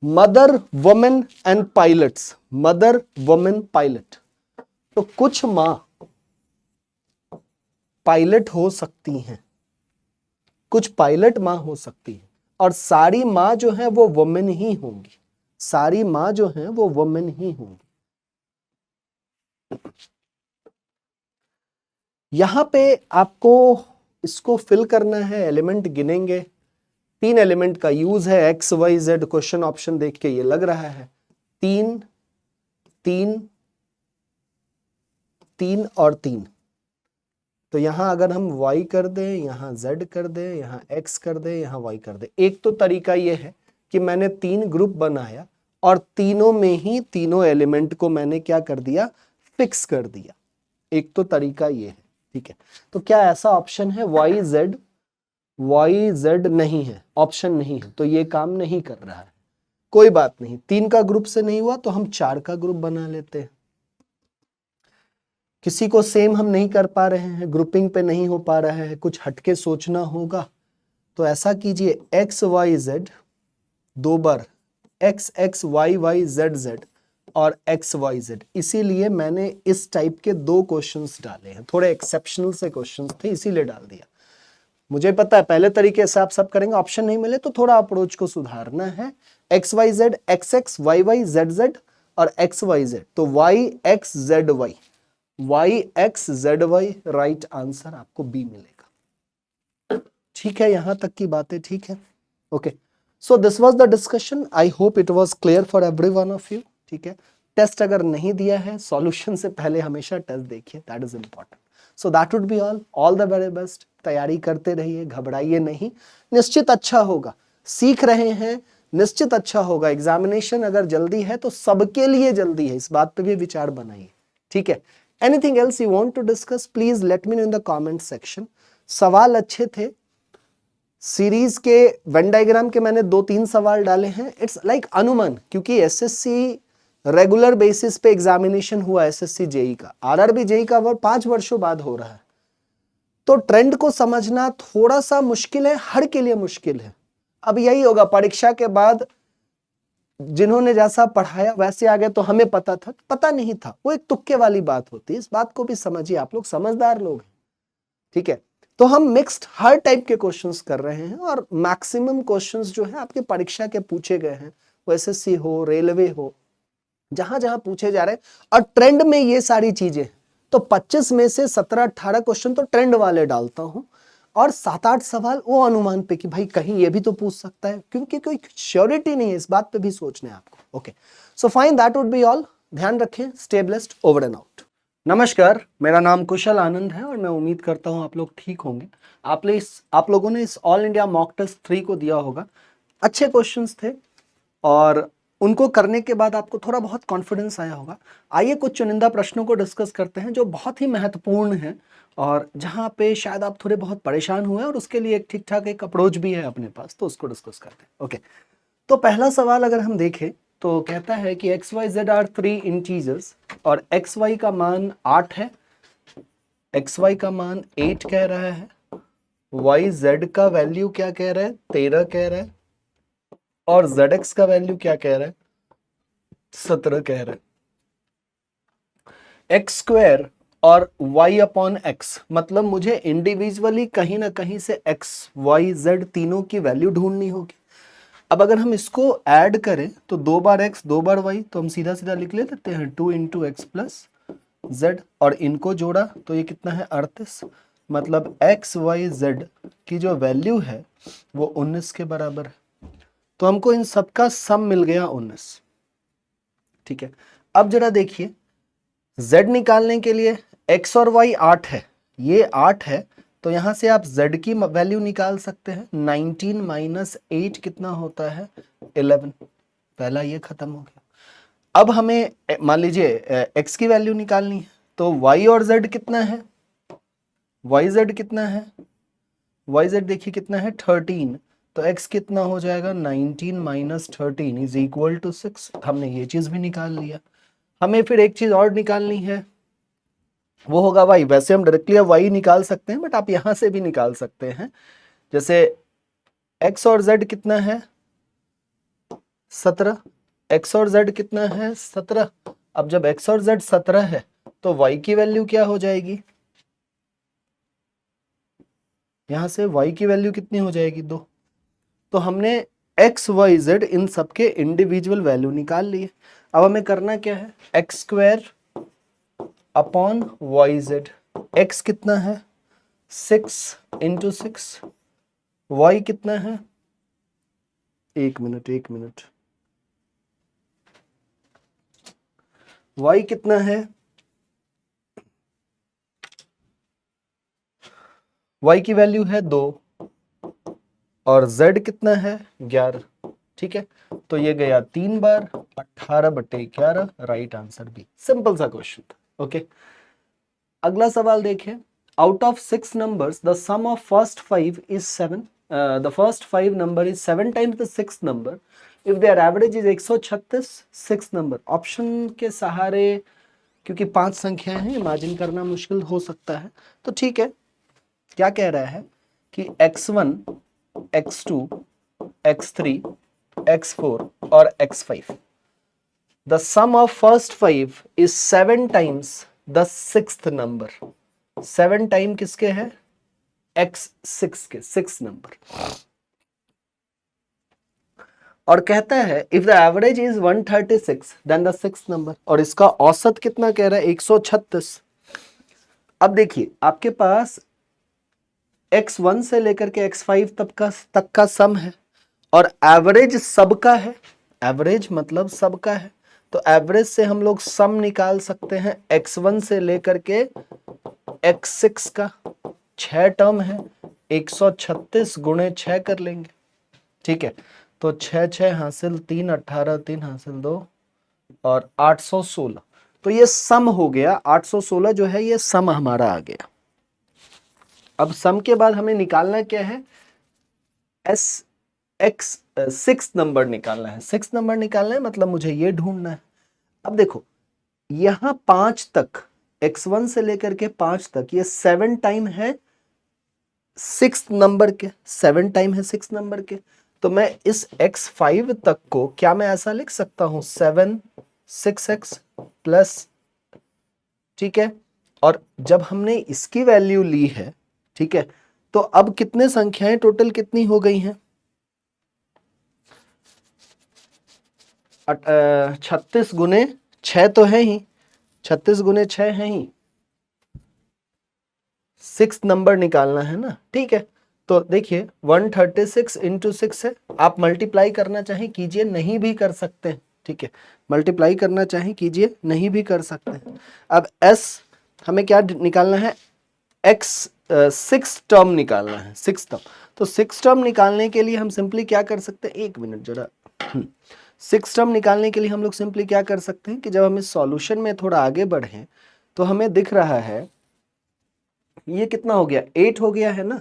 Mother, women and pilots, mother, women, pilot. तो कुछ मां पायलट हो सकती हैं, कुछ पायलट मां हो सकती है, और सारी मां जो है वो वुमेन ही होंगी, सारी मां जो है वो वुमेन ही होंगी। यहां पे आपको इसको फिल करना है, एलिमेंट गिनेंगे। 3 एलिमेंट का यूज है, x y z. Question option देख के ये लग रहा है 3 3 3 और 3। तो यहां अगर हम y कर दें, यहां z कर दें, यहां x कर दें, यहां y कर दें। एक तो तरीका ये है कि मैंने 3 ग्रुप बनाया और तीनों में ही तीनों एलिमेंट को मैंने क्या कर दिया, फिक्स कर दिया। एक तो तरीका ये है, ठीक है। तो क्या ऐसा ऑप्शन है y z नहीं है, ऑप्शन नहीं है, तो ये काम नहीं कर रहा है। कोई बात नहीं, 3 का ग्रुप से नहीं हुआ तो हम 4 का ग्रुप बना लेते हैं। किसी को सेम हम नहीं कर पा रहे हैं, ग्रुपिंग पे नहीं हो पा रहा है, कुछ हटके सोचना होगा, तो ऐसा कीजिए x y z 2 बार, x x y y z z और x y z। इसीलिए मैंने इस टाइप के 2 क्वेश्चंस डाले हैं, थोड़े एक्सेप्शनल से क्वेश्चंस थे इसीलिए डाल दिया। मुझे पता है पहले तरीके से आप सब करेंगे, ऑप्शन नहीं मिले तो थोड़ा अप्रोच को सुधारना है। X y z, x x y y z z और एक्स वाई जेड, तो y x z y, y x z y, right answer आपको बी मिलेगा। ठीक है, यहां तक की बातें ठीक है। Okay, so this was the discussion. I hope it was clear for every one of you. ठीक है, टेस्ट अगर नहीं दिया है, सॉल्यूशन से पहले हमेशा टेस्ट देखिए, that is important. So that would be all the very best. तैयारी करते रहिए, घबराइए नहीं, निश्चित अच्छा होगा। सीख रहे हैं, निश्चित अच्छा होगा। एग्जामिनेशन अगर जल्दी है तो सबके लिए जल्दी है, इस बात पे भी विचार बनाइए। ठीक है, anything else you want to discuss, please let me know in the comment section. सवाल अच्छे थे, सीरीज के वेन डायग्राम के मैंने 2-3 सवाल डाले हैं। इट्स लाइक अनुमान, क्योंकि एसएससी रेगुलर बेसिस पे एग्जामिनेशन हुआ, एसएससी जेई का, आरआरबी जेई का 5 वर्षों बाद हो रहा है, तो ट्रेंड को समझना थोड़ा सा मुश्किल है, हर के लिए मुश्किल है। अब यही होगा, परीक्षा के बाद जिन्होंने जैसा पढ़ाया वैसे आ गए, तो हमें पता था, पता नहीं था, वो एक तुक्के वाली बात होती है। इस बात को भी समझिए, आप लोग समझदार लोग हैं। ठीक है, तो हम मिक्स्ड हर टाइप के क्वेश्चंस कर रहे हैं, और मैक्सिमम क्वेश्चंस जो है आपके परीक्षा के पूछे गए हैं, वो एसएससी हो, रेलवे हो, जहां जहां पूछे जा रहे हैं। और ट्रेंड में ये सारी चीजें, तो 25 में से 17-18 क्वेश्चन तो ट्रेंड वाले डालता हूं, और 7-8 सवाल वो अनुमान पे कि भाई कहीं ये भी तो पूछ सकता है, क्योंकि कोई श्योरिटी नहीं है, इस बात पे भी सोचना है आपको। Okay, so fine, that would be all. ध्यान रखें, stay blessed, over and out. नमस्कार, मेरा नाम कुशल आनंद है और मैं उम्मीद करता हूँ आप लोग ठीक होंगे। आप लोगों ने इस ऑल इंडिया मॉक टेस्ट 3 को दिया होगा। अच्छे क्वेश्चंस थे और उनको करने के बाद आपको थोड़ा बहुत कॉन्फिडेंस आया होगा। आइए कुछ चुनिंदा प्रश्नों को डिस्कस करते हैं जो बहुत ही महत्वपूर्ण हैं और जहाँ पे शायद आप थोड़े बहुत परेशान हुए और उसके लिए एक ठीक ठाक एक अप्रोच भी है अपने पास, तो उसको डिस्कस करते हैं। ओके, तो पहला सवाल अगर हम देखें तो कहता है कि x y z are 3 integers और एक्स वाई का मान 8 है, एक्स वाई का मान 8 कह रहा है, वाई जेड का वैल्यू क्या कह रहा है, 13 कह रहा है, और जेड एक्स का वैल्यू क्या कह रहा है, 17 कह रहा है। एक्स स्क्वायर और y अपॉन एक्स, मतलब मुझे इंडिविजुअली कहीं ना कहीं से x, y, z तीनों की वैल्यू ढूंढनी होगी। अब अगर हम इसको ऐड करें तो 2 बार x 2 बार y, तो हम सीधा सीधा लिख लेते हैं 2 इंटू एक्स प्लस z, और इनको जोड़ा तो ये कितना है 38, मतलब x, y, z की जो वैल्यू है वो 19 के बराबर है। तो हमको इन सबका सम मिल गया 19। ठीक है, अब जरा देखिए, z निकालने के लिए x और y 8 है, ये 8 है, तो यहां से आप z की वैल्यू निकाल सकते हैं। 19 माइनस 8 कितना होता है, 11। पहला ये खत्म हो गया। अब हमें मान लीजिए x की वैल्यू निकालनी है, तो y और z कितना है, yz कितना है, yz देखिए कितना है 13, तो x कितना हो जाएगा 19 माइनस 13 इज इक्वल टू 6। हमने ये चीज भी निकाल लिया। हमें फिर एक चीज और निकालनी है, वो होगा y। वैसे हम डायरेक्टली y निकाल सकते हैं, बट आप यहां से भी निकाल सकते हैं। जैसे x और z कितना है 17, x और z कितना है 17। अब जब x और z 17 है तो y की वैल्यू क्या हो जाएगी, यहां से y की वैल्यू कितनी हो जाएगी 2। तो हमने x, y, z इन सबके इंडिविजुअल वैल्यू निकाल लिए। अब हमें करना क्या है, x square upon y z. X कितना है 6 इंटू 6, वाई कितना है, एक मिनट, वाई कितना है, वाई की वैल्यू है 2 और z कितना है 11। ठीक है, तो ये गया 3 बार, 18/11, राइट आंसर बी। सिंपल सा क्वेश्चन। ओके, अगला सवाल देखें। Out of 6 numbers the sum of first 5 is 7। The first 5 number is 7 times the 6th number if there average is 136। 6 number option के सहारे, क्योंकि 5 संख्याएं हैं, इमेजिन करना मुश्किल हो सकता है, तो ठीक है। क्या कह रहा है कि x1, x2, x3, x4 और x5, the sum of first 5 is 7 times the 6th number। 7 time किसके है, x6 के, 6 नंबर। और कहता है if the average is 136 then the 6th number, और इसका औसत कितना कह रहा है 136। अब देखिए, आपके पास x1 से लेकर के x5 तक का सम है और एवरेज सबका है। एवरेज मतलब सबका है, तो एवरेज से हम लोग सम निकाल सकते हैं x1 से लेकर के x6 का। 6 टर्म है, 136 गुणे 6 कर लेंगे। ठीक है, तो 6 6 हासिल 3, 18 3 हासिल 2 और 816। तो ये सम हो गया, 816 जो है ये सम हमारा आ गया। अब सम के बाद हमें निकालना क्या है, सिक्स नंबर निकालना है। 6 नंबर निकालना है मतलब मुझे ये ढूंढना है। अब देखो, यहां 5 तक, x1 से लेकर के 5 तक, ये 7 टाइम है 6 नंबर के, 7 टाइम है 6 नंबर के। तो मैं इस x5 तक को क्या मैं ऐसा लिख सकता हूं 7 6x प्लस, ठीक है। और जब हमने इसकी वैल्यू ली है, ठीक है, तो अब कितने संख्याएं टोटल कितनी हो गई हैं, 36 गुने 6 तो है ही, 36 गुने 6 है ही, 6 नंबर निकालना है ना, ठीक है। तो देखिए 136 इंटू 6 है, आप मल्टीप्लाई करना चाहें कीजिए, नहीं भी कर सकते हैं, ठीक है। मल्टीप्लाई करना चाहें कीजिए, नहीं भी कर सकते हैं। अब s हमें क्या निकालना है, x 6 टर्म निकालना है, 6 टर्म। तो 6 टर्म निकालने के लिए हम सिंपली क्या कर सकते हैं, एक मिनट जरा 6 टर्म निकालने के लिए हम लोग सिंपली क्या कर सकते हैं कि जब हम इस सॉल्यूशन में थोड़ा आगे बढ़े तो हमें दिख रहा है ये कितना हो गया, 8 हो गया है ना,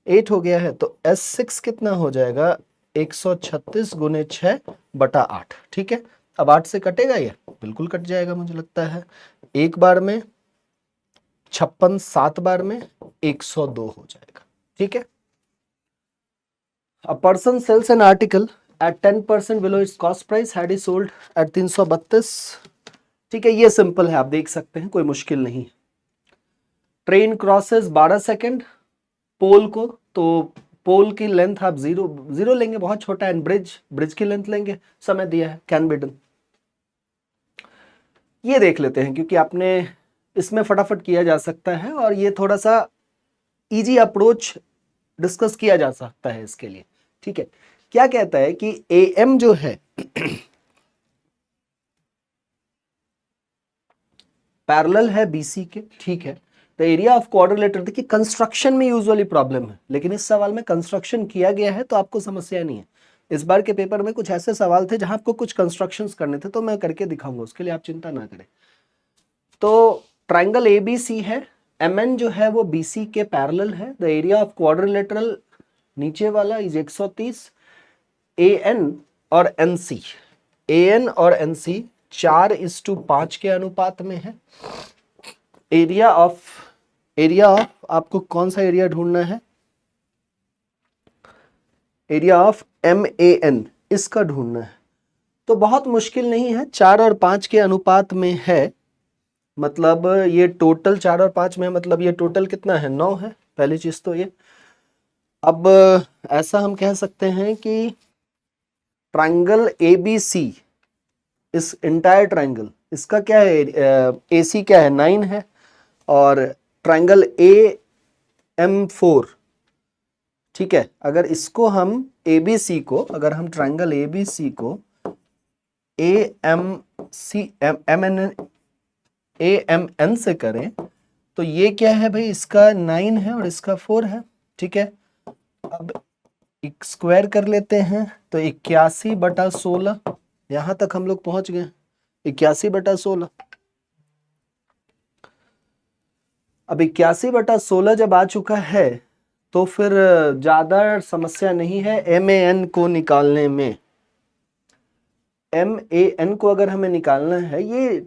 8 हो गया है। तो S6 कितना हो जाएगा, 136 गुने 6 बटा 8, ठीक है। अब 8 से कटेगा ये, बिल्कुल कट जाएगा मुझे लगता है, एक बार में 56, 7 बार में 102 हो जाएगा, ठीक है। A person sells an article at 10% below its cost price had he sold at 332, ठीक है। ये सिंपल है, आप देख सकते हैं, कोई मुश्किल नहीं। ट्रेन क्रॉसेस 12 सेकेंड पोल को, तो पोल की लेंथ आप जीरो लेंगे, बहुत छोटा है। ब्रिज की लेंथ लेंगे, समय दिया है, कैन बी डन। ये देख लेते हैं क्योंकि आपने इसमें फटाफट किया जा सकता है और ये थोड़ा सा इजी अप्रोच डिस्कस किया जा सकता है इसके लिए, ठीक है। क्या कहता है कि AM जो है पैरेलल है BC के, ठीक है। द एरिया ऑफ क्वाड्रिलेटरल, देखिए कंस्ट्रक्शन में यूजुअली प्रॉब्लम है, लेकिन इस सवाल में कंस्ट्रक्शन किया गया है तो आपको समस्या नहीं है। इस बार के पेपर में कुछ ऐसे सवाल थे जहां आपको कुछ कंस्ट्रक्शंस करने थे, तो मैं करके दिखाऊंगा, उसके लिए आप चिंता ना करें। तो ट्राइंगल ABC है, MN जो है वो BC के पैरेलल है। द एरिया ऑफ क्वाड्रिलेटरल नीचे वाला इज 130। AN और NC 4:5 के अनुपात में है। एरिया ऑफ आपको कौन सा एरिया ढूंढना है, एरिया ऑफ MAN इसका ढूंढना है। तो बहुत मुश्किल नहीं है, 4 और 5 के अनुपात में है, मतलब ये टोटल 4 और 5 में, मतलब ये टोटल कितना है, 9 है, पहली चीज तो ये। अब ऐसा हम कह सकते हैं कि ट्राइंगल ABC, इस इंटायर ट्राइंगल, इसका क्या है, AC क्या है, 9 है, और ट्राइंगल AM4, ठीक है। अगर इसको हम ABC को, अगर हम ट्राइंगल ABC को AMN से करें तो ये क्या है भाई, इसका 9 है और इसका 4 है, ठीक है। अब एक स्क्वायर कर लेते हैं, तो 81/16, यहां तक हम लोग पहुंच गए, 81/16। अब 81/16 जब आ चुका है तो फिर ज्यादा समस्या नहीं है MAN को निकालने में। MAN को अगर हमें निकालना है, ये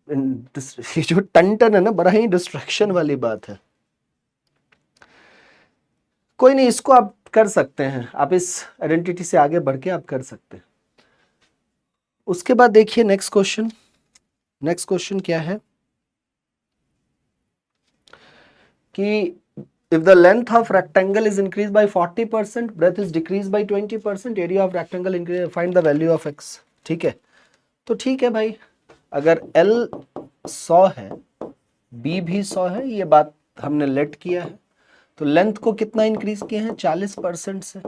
जो टन है ना, बड़ा ही डिस्ट्रैक्शन वाली बात है। कोई नहीं, इसको आप कर सकते हैं, आप इस आइडेंटिटी से आगे बढ़ के आप कर सकते हैं। उसके बाद देखिए नेक्स्ट क्वेश्चन क्या है कि if the length of rectangle is increased by 40%, breadth is decreased by 20%, area of rectangle increase, find the value of x, ठीक है। तो ठीक है भाई, अगर L 100 है, B भी 100 है, ये बात हमने लेट किया है, तो लेंथ को कितना इंक्रीज किए हैं, 40% से,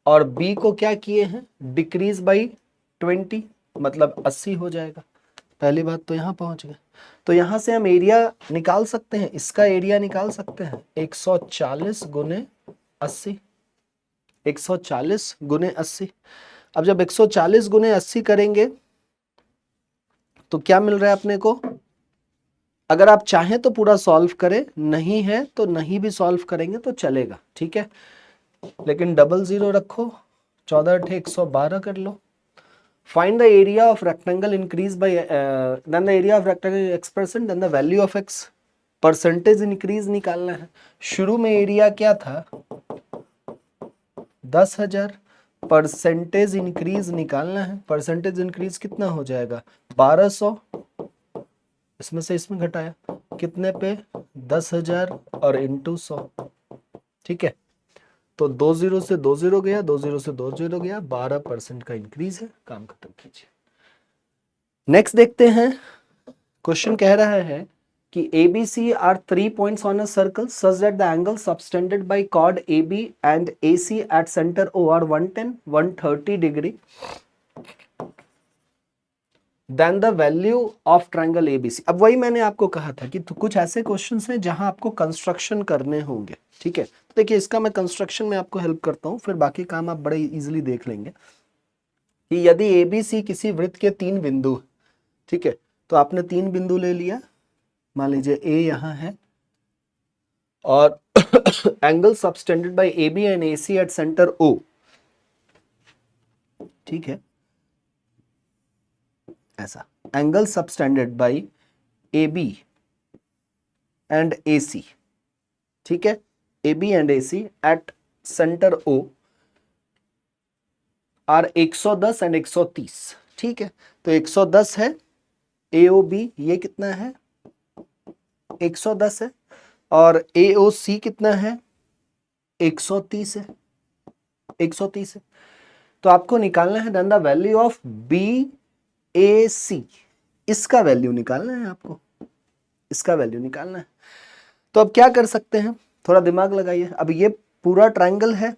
और B को क्या किए हैं, डिक्रीज बाई 20, मतलब 80 हो जाएगा। पहली बात तो यहाँ पहुंच गए। तो यहाँ से हम एरिया निकाल सकते हैं, इसका एरिया निकाल सकते हैं, 140 गुने 80, 140 गुने 80। अब जब 140 गुने 80 करेंगे तो क्या मिल रहा है अपने को, अगर आप चाहें तो पूरा सॉल्व करें, नहीं है तो नहीं भी सॉल्व करेंगे तो चलेगा, ठीक है। लेकिन 00 रखो, 14×8 = 112 कर लो। Find the area of rectangle increased by then the area of rectangle x%, then the value of x, percentage increase निकालना है। शुरू में एरिया क्या था, 10,000, परसेंटेज इंक्रीज निकालना है। परसेंटेज इंक्रीज कितना हो जाएगा, 1200, इसमें से इसमें घटाया, कितने पे, 10,000 और इंटू 100, ठीक है। तो 20 से 20 गया, 20 से 20 गया, 12% का इंक्रीज है, काम खत्म कीजिए। नेक्स्ट देखते हैं, क्वेश्चन कह रहा है कि ABC are 3 points on a circle such that the angles subtended by chord AB and AC at center O are 110, 130 degree. Then the value of triangle ABC. अब वही मैंने आपको कहा था कि तो कुछ ऐसे क्वेश्चंस हैं जहां आपको कंस्ट्रक्शन करने होंगे, ठीक है। तो देखिए इसका मैं कंस्ट्रक्शन में आपको हेल्प करता हूं, फिर बाकी काम आप बड़े इजीली देख लेंगे। कि यदि ABC किसी वृत्त के 3 बिंदु, ठीक है, तो आपने 3 बिंदु ले लिया, मान लीजिए A यहां है और angle subtended by AB and AC at centre O, ठीक है, ऐसा angle subtended by AB and AC, ठीक है, AB and AC at centre O are 110 and 130, ठीक है। तो 110 है AOB, ये कितना है 110 है, और AOC कितना है 130 है, 130 है। तो आपको निकालना है then the value of BAC, इसका वैल्यू निकालना है आपको, इसका वैल्यू निकालना है। तो अब क्या कर सकते हैं, थोड़ा दिमाग लगाइए। अब ये पूरा ट्रायंगल है,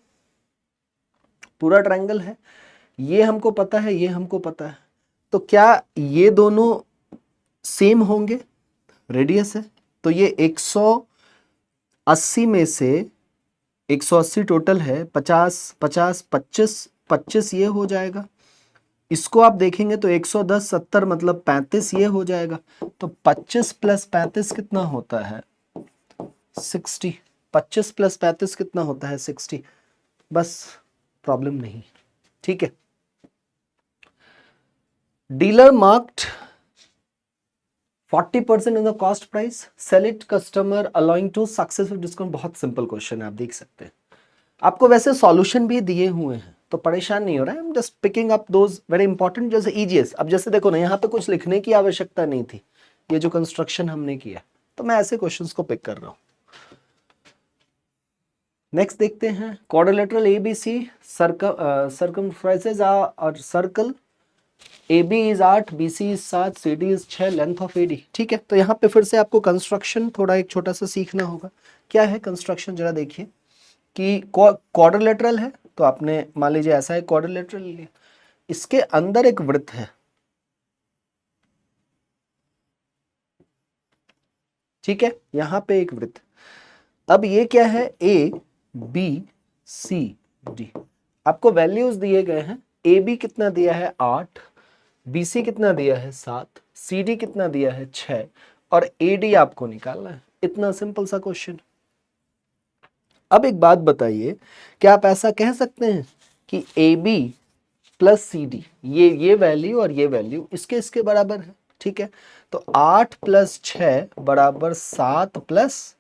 पूरा ट्रायंगल है, ये हमको पता है, ये हमको पता है, तो क्या ये दोनों सेम होंगे, रेडियस है, तो ये 180 में से 180 टोटल है, 50 50 25 25 ये हो जाएगा। इसको आप देखेंगे तो 110 70 मतलब 35 ये हो जाएगा। तो 25 प्लस 35 कितना होता है 60, 25 प्लस 35 कितना होता है 60, बस प्रॉब्लम नहीं, ठीक है। Dealer marked 40% in the cost price, sell it customer allowing to successful discount. बहुत सिंपल क्वेश्चन है, आप देख सकते हैं। आपको वैसे सॉल्यूशन भी दिए हुए हैं तो परेशान नहीं हो रहा है, I am just picking up those very important, जैसे ईजीएस। अब जैसे देखो ना, यहाँ पे कुछ लिखने की आवश्यकता नहीं थी, ये जो कंस्ट्रक्शन हमने किया, तो मैं ऐसे क्वेश्चंस को पिक कर रहा हूँ। नेक्स्ट देखते हैं, क्वाड्रिलेटरल ABC सर्कमफ्रेंसेस और circle AB is 8, BC is 7, CD is 6, length of AD, ठीक है। तो यहाँ पे फिर से आपको कंस्ट्रक्शन थोड़ा एक छोटा सा सीखना होगा। क्या है कंस्ट्रक्शन, जरा देखिए कि क्वाड्रिलेटरल है, तो आपने मान लीजिए ऐसा है क्वाड्रिलेटरल लिया, इसके अंदर एक वृत्त है, ठीक है, यहां पे एक वृत्त। अब ये क्या है ABCD, आपको वैल्यूज दिए गए हैं। AB कितना दिया है 8, BC कितना दिया है 7, CD कितना दिया है 6, और AD आपको निकालना है। इतना सिंपल सा क्वेश्चन। अब एक बात बताइए, क्या आप ऐसा कह सकते हैं कि AB प्लस CD, ये वैल्यू और ये वैल्यू इसके बराबर है, ठीक है। तो 8 प्लस 6 बराबर 7 प्लस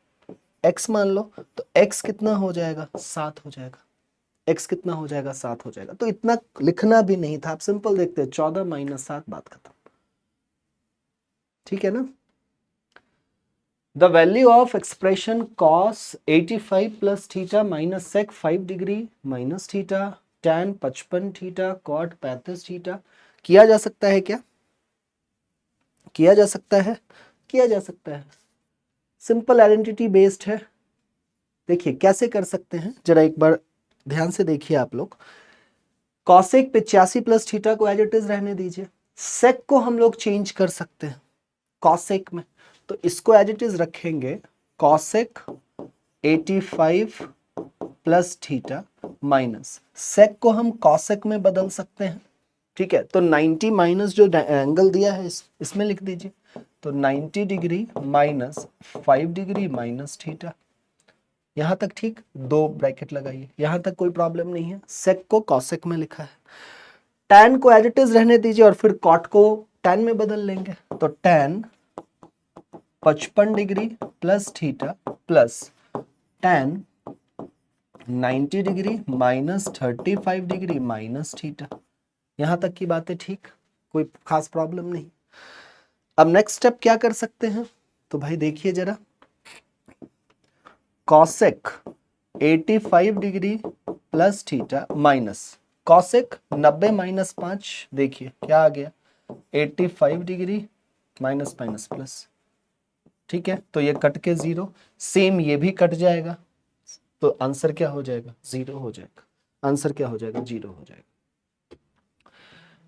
x मान लो, तो x कितना हो जाएगा 7 हो जाएगा, x कितना हो जाएगा 7 हो जाएगा। तो इतना लिखना भी नहीं था, आप सिंपल देखते हैं 14 माइनस 7, बात खत्म, ठीक है ना। The value of expression cos 85 plus theta minus sec 5 degree minus theta tan 55 theta cot 35 theta, किया जा सकता है क्या, किया जा सकता है, किया जा सकता है। सिंपल आइडेंटिटी बेस्ड है। देखिए कैसे कर सकते हैं, जरा एक बार ध्यान से देखिए आप लोग। कॉसेक 85 प्लस थीटा को एज इट इज रहने दीजिए, सेक को हम लोग चेंज कर सकते हैं कॉसेक में, तो इसको एज इट इज रखेंगे cosec 85 plus theta minus sec को हम कॉसेक में बदल सकते हैं, ठीक है। तो 90 माइनस जो एंगल दिया है इसमें लिख दीजिए, तो 90 degree minus 5 degree minus theta, यहां तक ठीक, 2 ब्रैकेट लगाइए, यहां तक कोई प्रॉब्लम नहीं है। सेक को कॉसेक में लिखा है, टैन को एज इट इज रहने दीजिए और फिर कॉट को टैन में बदल लेंगे, तो tan 55 degree plus theta plus tan 90 degree minus 35 degree minus theta, यहां तक की बातें ठीक, कोई खास प्रॉब्लम नहीं। अब नेक्स्ट स्टेप क्या कर सकते हैं, तो भाई देखिए जरा, cosec 85 degree plus theta minus cosec 90 minus 5, देखिए क्या आ गया 85 डिग्री माइनस माइनस प्लस, ठीक है, तो ये कट के 0, सेम ये भी कट जाएगा, तो आंसर क्या हो जाएगा? 0 हो जाएगा। आंसर क्या हो जाएगा? 0 हो जाएगा।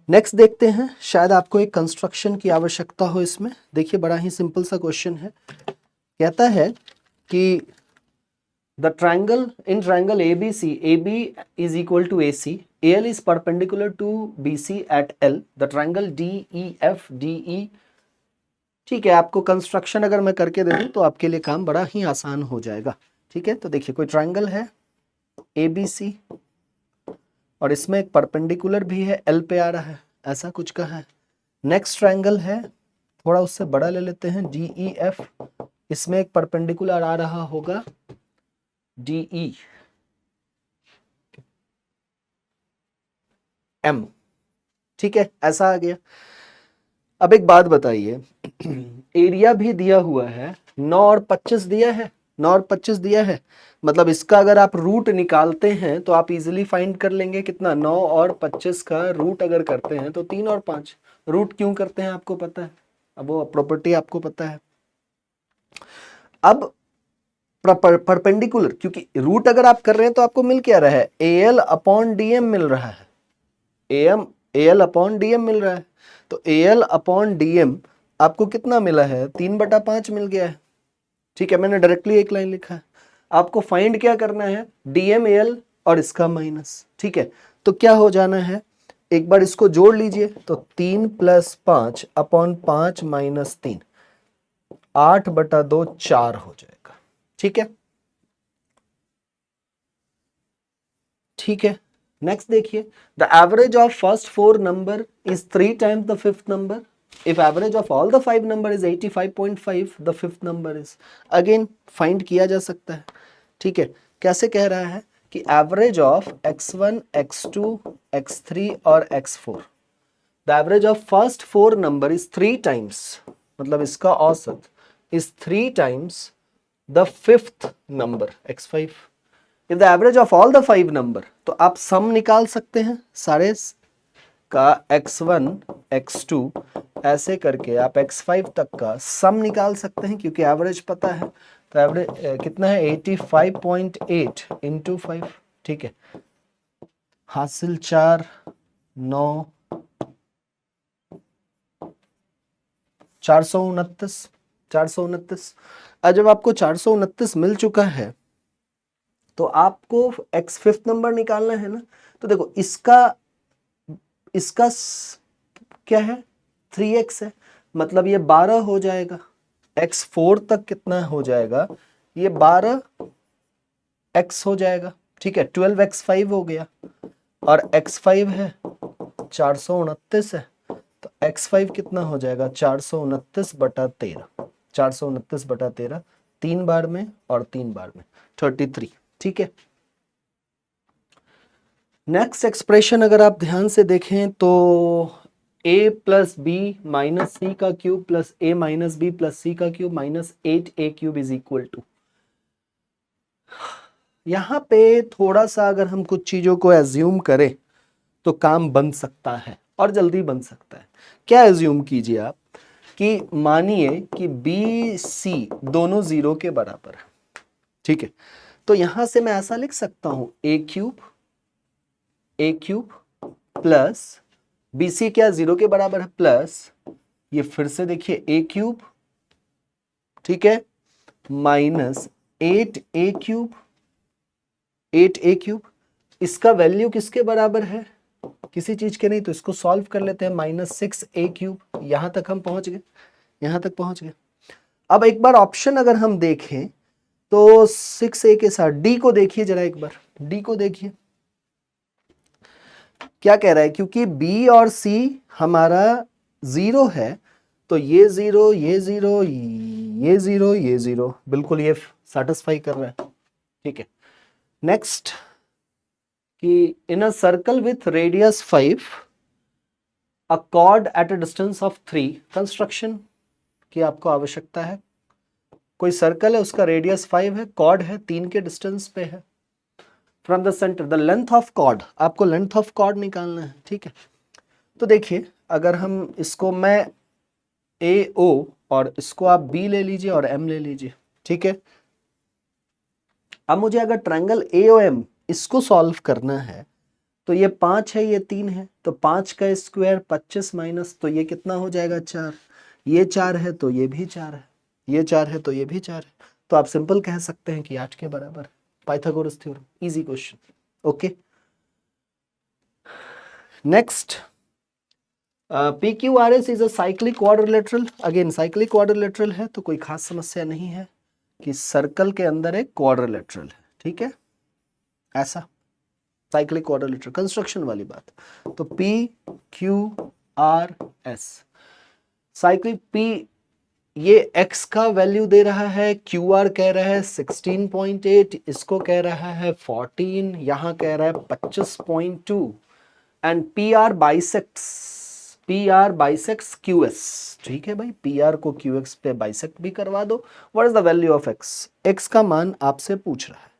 नेक्स्ट देखते हैं, शायद आपको एक कंस्ट्रक्शन की आवश्यकता हो इसमें। देखिए बड़ा ही सिंपल सा क्वेश्चन है, कहता है कि the triangle in triangle ABC, AB is equal to AC, AL is perpendicular to BC at L, the triangle DEF DE। ठीक है, आपको कंस्ट्रक्शन अगर मैं करके दे दूं तो आपके लिए काम बड़ा ही आसान हो जाएगा। ठीक है, तो देखिए कोई ट्रायंगल है ABC और इसमें एक परपेंडिकुलर भी है, L पे आ रहा है, ऐसा कुछ का है। नेक्स्ट ट्रायंगल है, थोड़ा उससे बड़ा ले लेते हैं, DEF, इसमें एक परपेंडिकुलर आ रहा होगा DE M। ठीक है, ऐसा आ गया। अब एक बात बताइए, एरिया भी दिया हुआ है, 9 और 25 दिया है, 9 और 25 दिया है, मतलब इसका अगर आप रूट निकालते हैं तो आप इजीली फाइंड कर लेंगे कितना, 9 और 25 का रूट अगर करते हैं तो 3 और 5। रूट क्यों करते हैं आपको पता है, अब वो प्रॉपर्टी आपको पता है। अब परपेंडिकुलर, क्योंकि रूट अगर आप कर रहे हैं तो आपको मिल क्या रहा है, AL अपॉन DM मिल रहा है, AL अपॉन DM मिल रहा है, तो AL अपॉन DM आपको कितना मिला है, 3/5 मिल गया है। ठीक है, मैंने डायरेक्टली एक लाइन लिखा है। आपको फाइंड क्या करना है, DM AL और इसका माइनस। ठीक है, तो क्या हो जाना है, एक बार इसको जोड़ लीजिए, तो 3 + 5 अपॉन 5 - 3, 8/2 4 हो जाएगा। ठीक है, ठीक है। नेक्स्ट देखिए, the average of first 4 number is 3 times the fifth number. If average of all the 5 number is 85.5, the fifth number is, again find किया जा सकता है। ठीक है, कैसे कह रहा है कि average of x1 x2 x3 और x4, the average of first 4 number is 3 times, मतलब इसका औसत is 3 times the fifth number x5। If the average of all the 5 number, तो आप सम निकाल सकते हैं सारे का, x1 x2 ऐसे करके आप x5 तक का सम निकाल सकते हैं, क्योंकि एवरेज पता है। तो एवरेज कितना है, 85.8 इंटू 5। ठीक है, हासिल 4 9 429 429। अब जब आपको 429 मिल चुका है तो आपको x फिफ्थ नंबर निकालना है ना। तो देखो इसका इसका क्या है, 3x है, मतलब ये 12 हो जाएगा। x4 तक कितना हो जाएगा, ये 12x हो जाएगा। ठीक है, 12x5 हो गया, और x5 है 429 है, तो x5 कितना हो जाएगा, 429/13, 429/13, 3 बार में और 3 बार में 33। ठीक है, नेक्स्ट एक्सप्रेशन अगर आप ध्यान से देखें तो a + b - c का cube plus a - b + c का cube -8a³ is equal to, यहां पे थोड़ा सा अगर हम कुछ चीजों को एज्यूम करें तो काम बन सकता है और जल्दी बन सकता है। क्या एज्यूम कीजिए आप, कि मानिए कि b c दोनों 0 के बराबर है। ठीक है, तो यहां से मैं ऐसा लिख सकता हूं, a³ प्लस BC क्या 0 के बराबर है, प्लस ये फिर से देखिए a³, ठीक है, -8a³, 8a³, इसका वैल्यू किसके बराबर है, किसी चीज के नहीं, तो इसको सॉल्व कर लेते हैं, -6a³। यहां तक हम पहुंच गए, यहां तक पहुंच गए। अब एक बार ऑप्शन अगर हम देखें तो 6a के साथ d को देखिए जरा, एक बार d को देखिए क्या कह रहा है, क्योंकि b और c हमारा 0 है, तो ये 0 ये 0 ये 0 ये 0, बिल्कुल ये सेटिस्फाई कर रहा है। ठीक है, नेक्स्ट कि in a circle with radius 5 a chord at a distance of 3, construction की आपको आवश्यकता है। कोई सर्कल है, उसका रेडियस 5 है, कॉर्ड है 3 के डिस्टेंस पे है। From the centre the length of chord, आपको लेंथ ऑफ कॉर्ड निकालना है। ठीक है, तो देखिए अगर हम इसको, मैं AO और इसको आप B ले लीजिए और M ले लीजिए, ठीक है। अब मुझे अगर ट्रायंगल AOM इसको सॉल्व करना है तो ये 5 है, ये 3 है, तो 5 का स्क्वायर 25 माइनस, तो ये कितना हो जाएगा 4। ये 4 है तो ये भी 4 है, ये 4 है तो ये भी 4 है, तो आप सिंपल कह सकते हैं कि 8 के बराबर। Pythagoras theorem, easy question. Okay, next, PQRS is a cyclic quadrilateral. Again cyclic quadrilateral है तो कोई खास समस्या नहीं है कि सर्कल के अंदर एक क्वाड्रिलेटरल है, ठीक है, ऐसा साइक्लिक क्वाड्रिलेटरल कंस्ट्रक्शन वाली बात। तो PQRS साइक्लिक, P ये x का वैल्यू दे रहा है, QR कह रहा है 16.8, इसको कह रहा है 14, यहां कह रहा है 25.2, एंड PR बाइसेक्स QS, ठीक है भाई, PR को QX पे बाइसेक्ट भी करवा दो। What is the value of x? x का मान आपसे पूछ रहा है,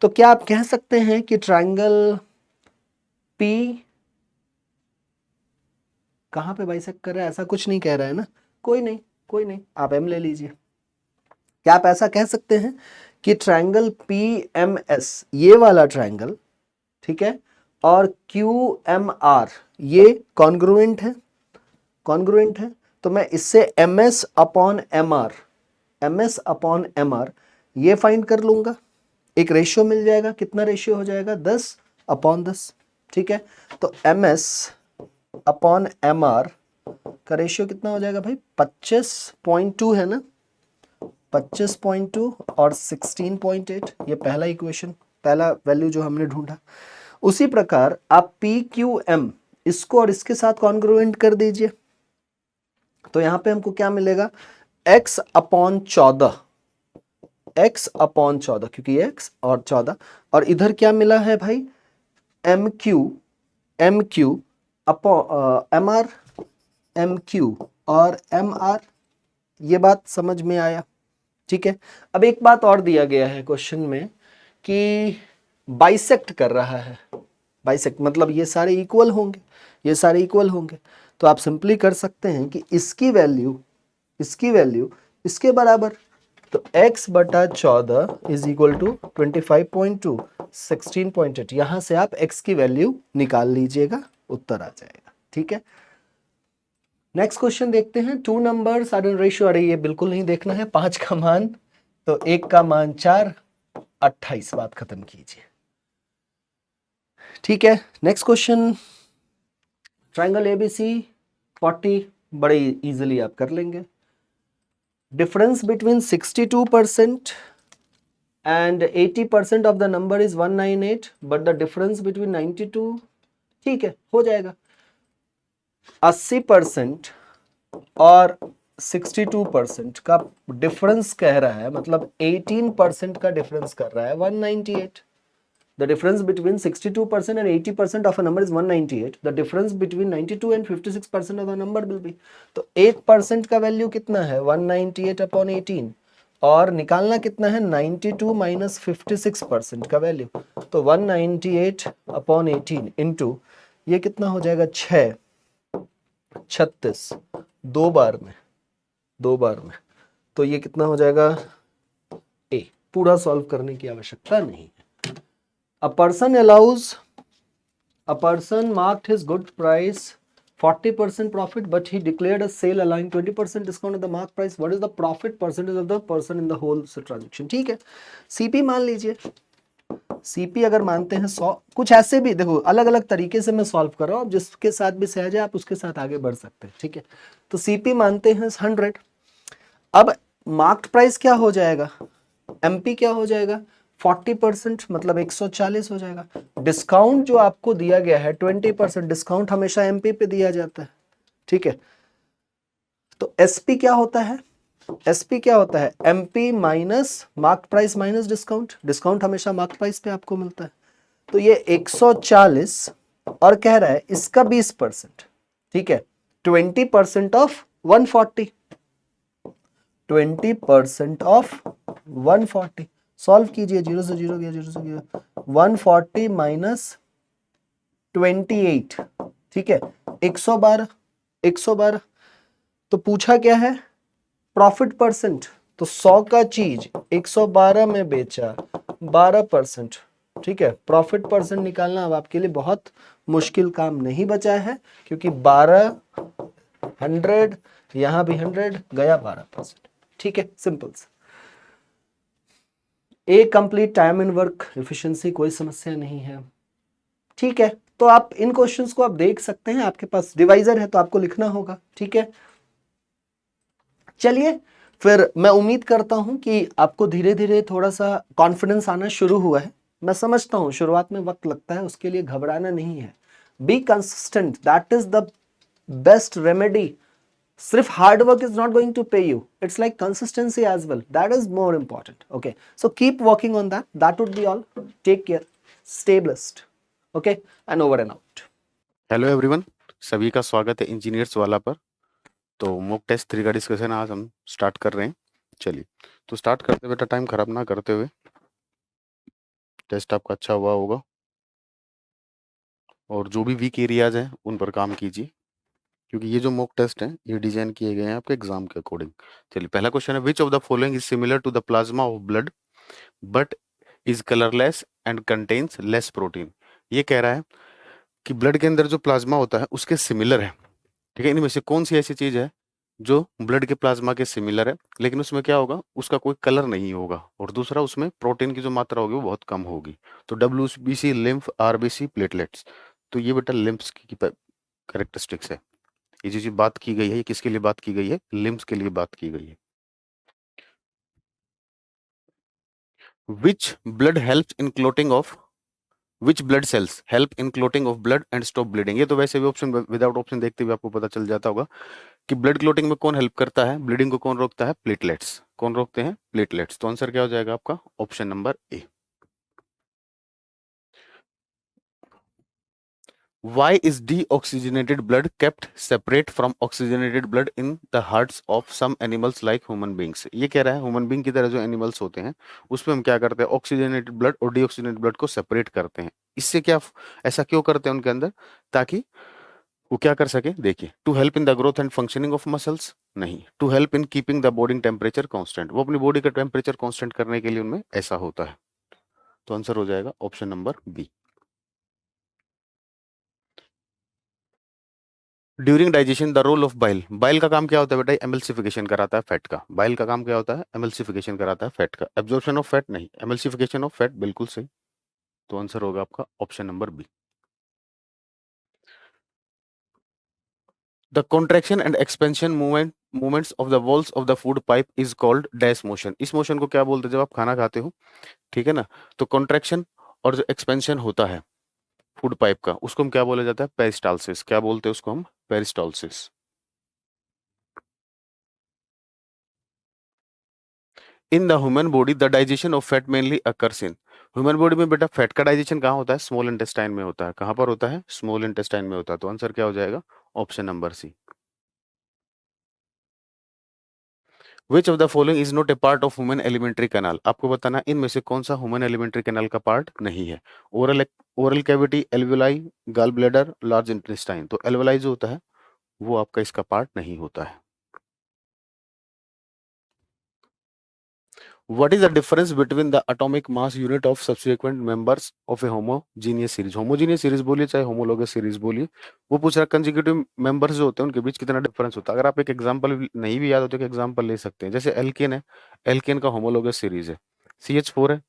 तो क्या आप कह सकते हैं कि ट्रायंगल P कहां पे बाइसेक्ट कर रहा है? ऐसा कुछ नहीं कह रहा है ना, कोई नहीं, कोई नहीं, आप M ले लीजिए। क्या आप ऐसा कह सकते हैं कि ट्रायंगल PMS ये वाला ट्रायंगल, ठीक है, और QMR ये कॉन्ग्रुएंट है, कॉन्ग्रुएंट है, तो मैं इससे MS अपॉन MR ये फाइंड कर लूंगा, एक रेशियो मिल जाएगा। कितना रेशियो हो जाएगा? 10/10, ठीक है। तो MS अपॉन MR का रेशियो कितना हो जाएगा भाई? 25.2 है ना, 25.2 और 16.8, ये पहला इक्वेशन, पहला वैल्यू जो हमने ढूंढा। उसी प्रकार आप PQM इसको और इसके साथ कॉन्ग्रुएंट कर दीजिए, तो यहां पे हमको क्या मिलेगा? x अपॉन 14, क्योंकि ये x और 14, और इधर क्या मिला है भाई? MQ अपॉन MQ और MR, ये बात समझ में आया, ठीक है। अब एक बात और दिया गया है क्वेश्चन में कि बाइसेक्ट कर रहा है, बाइसेक्ट मतलब ये सारे इक्वल होंगे, ये सारे इक्वल होंगे, तो आप सिंपली कर सकते हैं कि इसकी वैल्यू इसके बराबर, तो x बटा 14 इज इक्वल टू 25.2 16.8, यहां से आप x की वैल्यू निकाल लीजिएगा, उत्तर आ जाएगा, ठीक है। नेक्स्ट क्वेश्चन देखते हैं। 2 नंबर्स आर इन रेशियो, अरे ये बिल्कुल नहीं देखना है, 5 का मान तो 1 का मान 4, 28, बात खत्म कीजिए, ठीक है। नेक्स्ट क्वेश्चन, ट्रायंगल ABC 40, बड़े इजीली आप कर लेंगे। Difference between 62% and 80% of the number is 198, but the difference between 92, ठीक है, हो जाएगा। 80% और 62% का डिफरेंस कह रहा है, मतलब 18% का डिफरेंस कर रहा है 198। The difference between 62% and 80% of a number is 198. The difference between 92 and 56% of the number will be, तो 8% का वैल्यू कितना है? 198 अपॉन 18, और निकालना कितना है? 92 माइनस 56% का वैल्यू, तो 198 अपॉन 18 इंटू ये कितना हो जाएगा? 36, दो बार में, तो ये कितना हो जाएगा? A। पूरा सॉल्व करने की आवश्यकता नहीं। A person marked his good price 40% profit, but he declared a sale allowing 20% discount at the mark price. What is the profit percentage of the person in the whole transaction? ठीक है, CP मान लीजिए। CP अगर मानते हैं 100, कुछ ऐसे भी देखो, अलग अलग तरीके से मैं सॉल्व कर रहा हूँ, जिसके साथ भी सहज है आप उसके साथ आगे बढ़ सकते हैं, ठीक है। तो CP मानते हैं 100। अब मार्क्ड प्राइस क्या हो जाएगा? MP क्या हो जाएगा? 40%, मतलब 140 हो जाएगा। डिस्काउंट जो आपको दिया गया है 20%, डिस्काउंट हमेशा MP पे दिया जाता है, ठीक है। तो SP क्या होता है? SP क्या होता है? MP minus mark price minus discount, discount हमेशा मार्क प्राइस पे आपको मिलता है। तो ये 140 और कह रहा है इसका 20%, ठीक है, 20% ऑफ 140, 20% ऑफ 140, सॉल्व कीजिए, 0 से 0 गया, 0 से गया, 140 माइनस 28, ठीक है, 112, तो पूछा क्या है, प्रॉफिट परसेंट। तो 100 का चीज 112 में बेचा, 12%। ठीक है, प्रॉफिट परसेंट निकालना अब आपके लिए बहुत मुश्किल काम नहीं बचा है, क्योंकि 12 100, यहां भी 100 गया 12%। ठीक है, सिंपल सा। A complete time in work efficiency, कोई समस्या नहीं है। ठीक है, तो आप इन क्वेश्चंस को आप देख सकते हैं, आपके पास डिवाइजर है तो आपको लिखना होगा। ठीक है, चलिए फिर मैं उम्मीद करता हूं कि आपको धीरे धीरे थोड़ा सा कॉन्फिडेंस आना शुरू हुआ है। मैं समझता हूं शुरुआत में वक्त लगता है, उसके लिए घबराना नहीं है। Be consistent, that is the best remedy. सिर्फ hard work is not going to pay you, it's like consistency as well, that is more important. Okay, so keep working on that, that would be all. Take care, stay blessed. Okay, and over and out. Hello everyone, सभी का स्वागत है engineers वाला पर। तो mock test 3 का discussion आज हम स्टार्ट कर रहे हैं। चलिए, तो स्टार्ट करते बेटा, टाइम खराब ना करते हुए। टेस्ट आपका अच्छा हुआ होगा और जो भी वीक एरियाज हैं उन पर काम कीजिए, क्योंकि ये जो मॉक टेस्ट हैं ये डिजाइन किए गए हैं आपके एग्जाम के अकॉर्डिंग। चलिए, पहला क्वेश्चन है, which of the following is similar to the plasma of blood but is colourless and contains less protein. ये कह रहा है कि ब्लड के अंदर जो प्लाज्मा होता है उसके सिमिलर है। ठीक है, इनमें से कौन सी ऐसी चीज है जो ब्लड के प्लाज्मा के सिमिलर है, लेकिन उसमें क्या होगा, उसका कोई कलर नहीं होगा, और दूसरा उसमें प्रोटीन की जो मात्रा होगी वो बहुत कम होगी। तो WBC, लिम्फ, RBC, प्लेटलेट्स। तो ये बेटा लिम्फ्स की कैरेक्टरिस्टिक्स है। ये जो चीज बात की गई है, ये किसके लिए बात की गई है, लिम्फ्स के लिए बात की गई है। Which blood helps in clotting of, which blood cells help in clotting of blood and stop bleeding. ये तो वैसे भी ऑप्शन, विदाउट ऑप्शन देखते हुए आपको पता चल जाता होगा कि ब्लड क्लोटिंग में कौन हेल्प करता है, ब्लीडिंग को कौन रोकता है, प्लेटलेट्स। कौन रोकते हैं, प्लेटलेट्स। तो आंसर क्या हो जाएगा आपका, option number A. Why is deoxygenated blood kept separate from oxygenated blood in the hearts of some animals like human beings? ये कह रहा है ह्यूमन बींग की तरह जो एनिमल्स होते हैं उसमें हम क्या करते हैं, ऑक्सीजनेटेड ब्लड और डीऑक्सीजनेटेड ब्लड को सेपरेट करते हैं। इससे क्या, ऐसा क्यों करते हैं उनके अंदर, ताकि वो क्या कर सके, देखिए, to help in the growth and functioning of muscles, नहीं, to help in keeping the body temperature constant, वो अपनी बॉडी का टेम्परेचर कांस्टेंट करने के लिए उनमें ऐसा होता है। तो आंसर हो जाएगा option number B. During digestion the role of bile, bile का काम क्या होता है बेटा, एमल्सिफिकेशन कराता है फैट का। बाइल का काम क्या होता है, एमल्सिफिकेशन कराता है फैट का। एब्जॉर्प्शन ऑफ फैट नहीं, एमल्सिफिकेशन ऑफ फैट, बिल्कुल सही। तो आंसर होगा आपका option number B. The contraction and expansion movements of the walls of the food pipe is called dash motion. इस मोशन को क्या बोलते हैं, जब आप खाना खाते हो, ठीक है ना, तो कॉन्ट्रैक्शन और जो एक्सपेंशन होता है फूड पाइप का, उसको हम क्या बोला जाता है, पेरिस्टालसिस। क्या बोलते हैं उसको हम, peristalsis. In the human body the digestion of fat mainly occurs in, human body में बेटा फैट का डाइजेशन कहाँ होता है, स्मॉल इंटेस्टाइन में होता है। कहाँ पर होता है, स्मॉल इंटेस्टाइन में होता है। तो आंसर क्या हो जाएगा, option number C. Which of the following is not a part of human alimentary canal, आपको बताना इनमें से कौन सा ह्यूमन एलिमेंट्री कैनाल का पार्ट नहीं है। Oral, oral cavity, alveoli, gall bladder, large intestine. तो एल्वेलाई जो होता है वो आपका इसका पार्ट नहीं होता है। What is the difference between the atomic mass unit of subsequent members of a homogeneous series? homogeneous series बोलिए चाहे homologous series बोलिए, वो पूछ रहा है कंसेक्यूटिव मेंबर्स जो होते हैं उनके बीच कितना डिफरेंस होता है। अगर आप एक एग्जांपल नहीं भी याद होते, तो एग्जांपल ले सकते हैं। जैसे एल्केन है, एल्केन का होमोलोगस सीरीज है, CH4 है,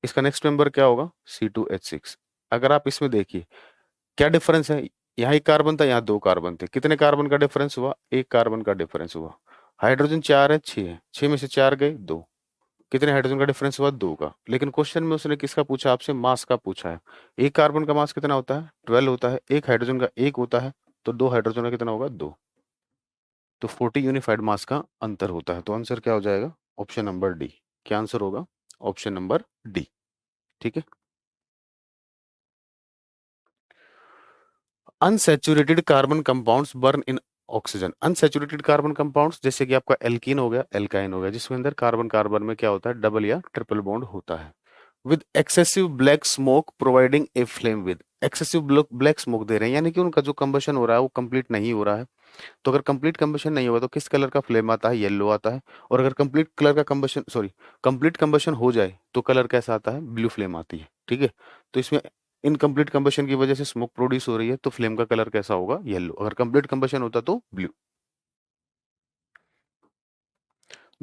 इसका नेक्स्ट मेंबर क्या होगा, C2H6। अगर आप इसमें देखिए क्या डिफरेंस है, यहाँ एक कार्बन था, यहाँ दो कार्बन थे, कितने कार्बन का डिफरेंस हुआ, एक कार्बन का डिफरेंस हुआ। हाइड्रोजन 4 है, 6 है, 6 में से 4 गए, 2, कितने हाइड्रोजन का डिफरेंस हुआ, 2 का। लेकिन क्वेश्चन में उसने किसका पूछा आपसे, मास का पूछा है। एक कार्बन का मास कितना होता है, 12 होता है, एक हाइड्रोजन का 1 होता है, तो 2 हाइड्रोजन का कितना होगा, 2। तो 40 यूनिफाइड मास का अंतर होता है। तो आंसर क्या हो जाएगा, ऑप्शन नंबर डी। क्या आंसर होगा, ऑप्शन नंबर डी। ठीक है। अनसैचुरेटेड कार्बन कंपाउंड्स बर्न इन ऑक्सीजन, अनसैचुरेटेड कार्बन कंपाउंड्स जैसे कि आपका एल्कीन हो गया, एल्काइन हो गया, जिसके अंदर कार्बन कार्बन में क्या होता है, डबल या ट्रिपल बॉन्ड होता है, with excessive black smoke providing a flame with excessive black smoke दे रहे हैं, यानी कि उनका जो कंबशन हो रहा है वो कंप्लीट नहीं हो रहा है। तो अगर कंप्लीट कंबशन नहीं होगा तो किस कलर का फ्लेम आता है? येलो आता है। और अगर कंप्लीट कलर का कंबशन सॉरी कंप्लीट कंबशन हो जाए तो कलर कैसा आता है? ब्लू फ्लेम आती है। ठीक है, तो इसमें इनकम्प्लीट कंबशन की वजह से स्मोक प्रोड्यूस हो रही है, तो फ्लेम का कलर कैसा होगा? येलो। अगर कंप्लीट कंबशन होता तो blue.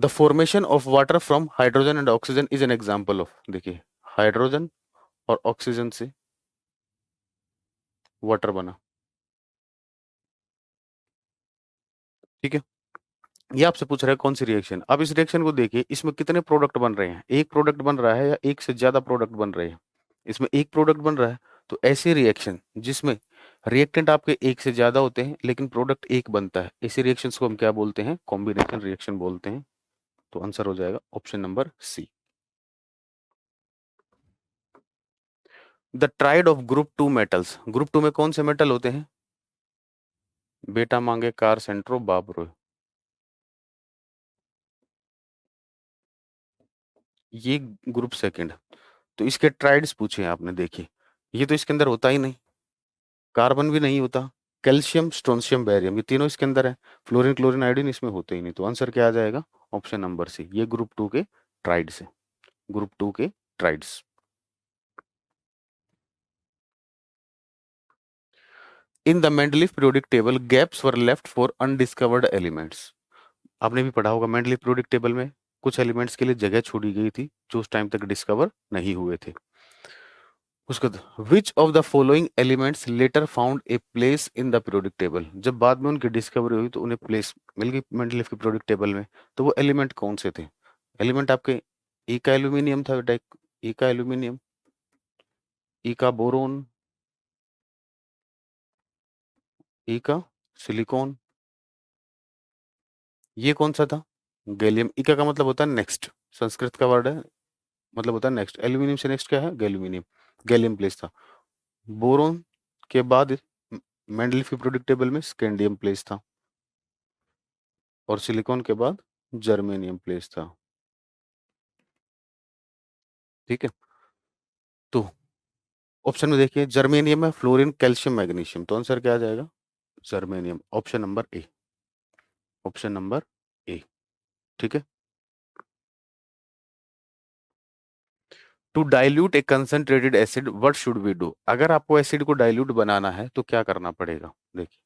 The formation of water from hydrogen and oxygen is an example of, देखिए हाइड्रोजन और ऑक्सीजन से वाटर बना। ठीक है, ये आपसे पूछ रहा है कौन सी रिएक्शन। अब इस रिएक्शन को देखिए, इसमें कितने प्रोडक्ट बन रहे हैं? एक प्रोडक्ट बन रहा है या एक से ज्यादा प्रोडक्ट बन रहे हैं? इसमें एक प्रोडक्ट बन रहा है। तो ऐसी रिएक्शन जिसमें रिएक्टेंट आपके एक से ज्यादा होते हैं लेकिन प्रोडक्ट एक बनता है, ऐसी रिएक्शंस को हम क्या बोलते हैं? कॉम्बिनेशन रिएक्शन बोलते हैं। तो आंसर हो जाएगा option number C. The triad of group two metals, group two में कौन से मेटल होते हैं? बेटा मांगे कार सेंट्रो बाबरो, ये ग्रुप सेकंड। तो इसके ट्राइड्स पूछे हैं आपने, देखिए ये तो इसके अंदर होता ही नहीं, कार्बन भी नहीं होता, कैल्शियम स्ट्रोंशियम बैरियम ये तीनों इसके अंदर है, फ्लोरीन क्लोरीन आयोडीन इसमें होते ही नहीं। तो आंसर क्या आ जाएगा? ऑप्शन नंबर सी, ये ग्रुप टू के ट्राइड्स है, ग्रुप टू के triads. In the Mendeleev periodic table gaps were left for undiscovered elements. आपने भी पढ़ा होगा मेंडलीफ पीरियोडिक टेबल में कुछ एलिमेंट्स के लिए जगह छोड़ी गई थी जो उस टाइम तक डिस्कवर नहीं हुए थे। उसके बाद which of the following elements later found a place in the periodic table, जब बाद में उनकी डिस्कवरी हुई तो उन्हें प्लेस मिल गई मेंडलीफ के पीरियोडिक टेबल में, तो वो एलिमेंट कौन से थे? एलिमेंट आपके ई का एल्यूमिनियम था बेटा, ई का एल्यूमिनियम, ई का बोरोन, ई का सिलिकॉन, ये कौन सा था? गैलियम। ई का मतलब होता है नेक्स्ट, संस्कृत का वर्ड है, मतलब होता है नेक्स्ट। एल्यूमिनियम से नेक्स्ट क्या है? गैल्यूमिनियम, गैलियम प्लेस था। बोरोन के बाद मेंडलीफ के पीरियोडिक टेबल में स्कैंडियम प्लेस था, और सिलिकॉन के बाद जर्मेनियम प्लेस था। ठीक है, तो ऑप्शन में देखिए जर्मेनियम है, फ्लोरीन कैल्शियम मैग्नीशियम, तो आंसर क्या आ जाएगा? Germanium, option number A, option number A. ठीक है, to dilute a concentrated acid what should we do, अगर आपको एसिड को डाइल्यूट बनाना है तो क्या करना पड़ेगा? देखिए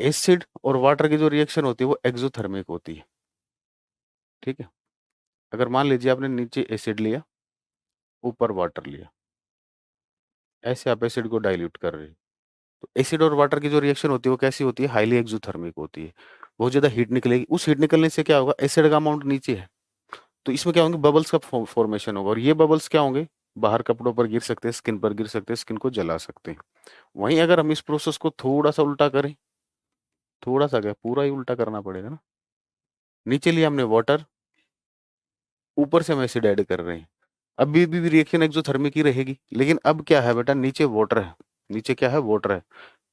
एसिड और वाटर की जो रिएक्शन होती है वो एक्सोथर्मिक होती है। ठीक है, अगर मान लीजिए आपने नीचे एसिड लिया, ऊपर वाटर लिया, ऐसे आप एसिड को डाइल्यूट कर रहे हैं, तो एसिड और वाटर की जो रिएक्शन होती है वो कैसी होती है? हाईली एक्सोथर्मिक होती है। बहुत ज्यादा हीट निकलेगी, उस हीट निकलने से क्या होगा? एसिड का अमाउंट नीचे है, तो इसमें क्या होंगे? बबल्स का फॉर्मेशन होगा, और ये बबल्स क्या होंगे? बाहर कपड़ों पर गिर सकते हैं, स्किन पर गिर सकते हैं, स्किन को जला सकते हैं। वहीं अगर हम इस प्रोसेस को थोड़ा सा उल्टा करें, थोड़ा सा क्या, पूरा ही उल्टा करना पड़ेगा ना, नीचे लिया हमने वाटर, ऊपर से हम एसिड ऐड कर रहे हैं, अभी भी रिएक्शन एक्सोथर्मिक ही रहेगी, लेकिन अब क्या है बेटा? नीचे वाटर है, नीचे क्या है? वाटर है।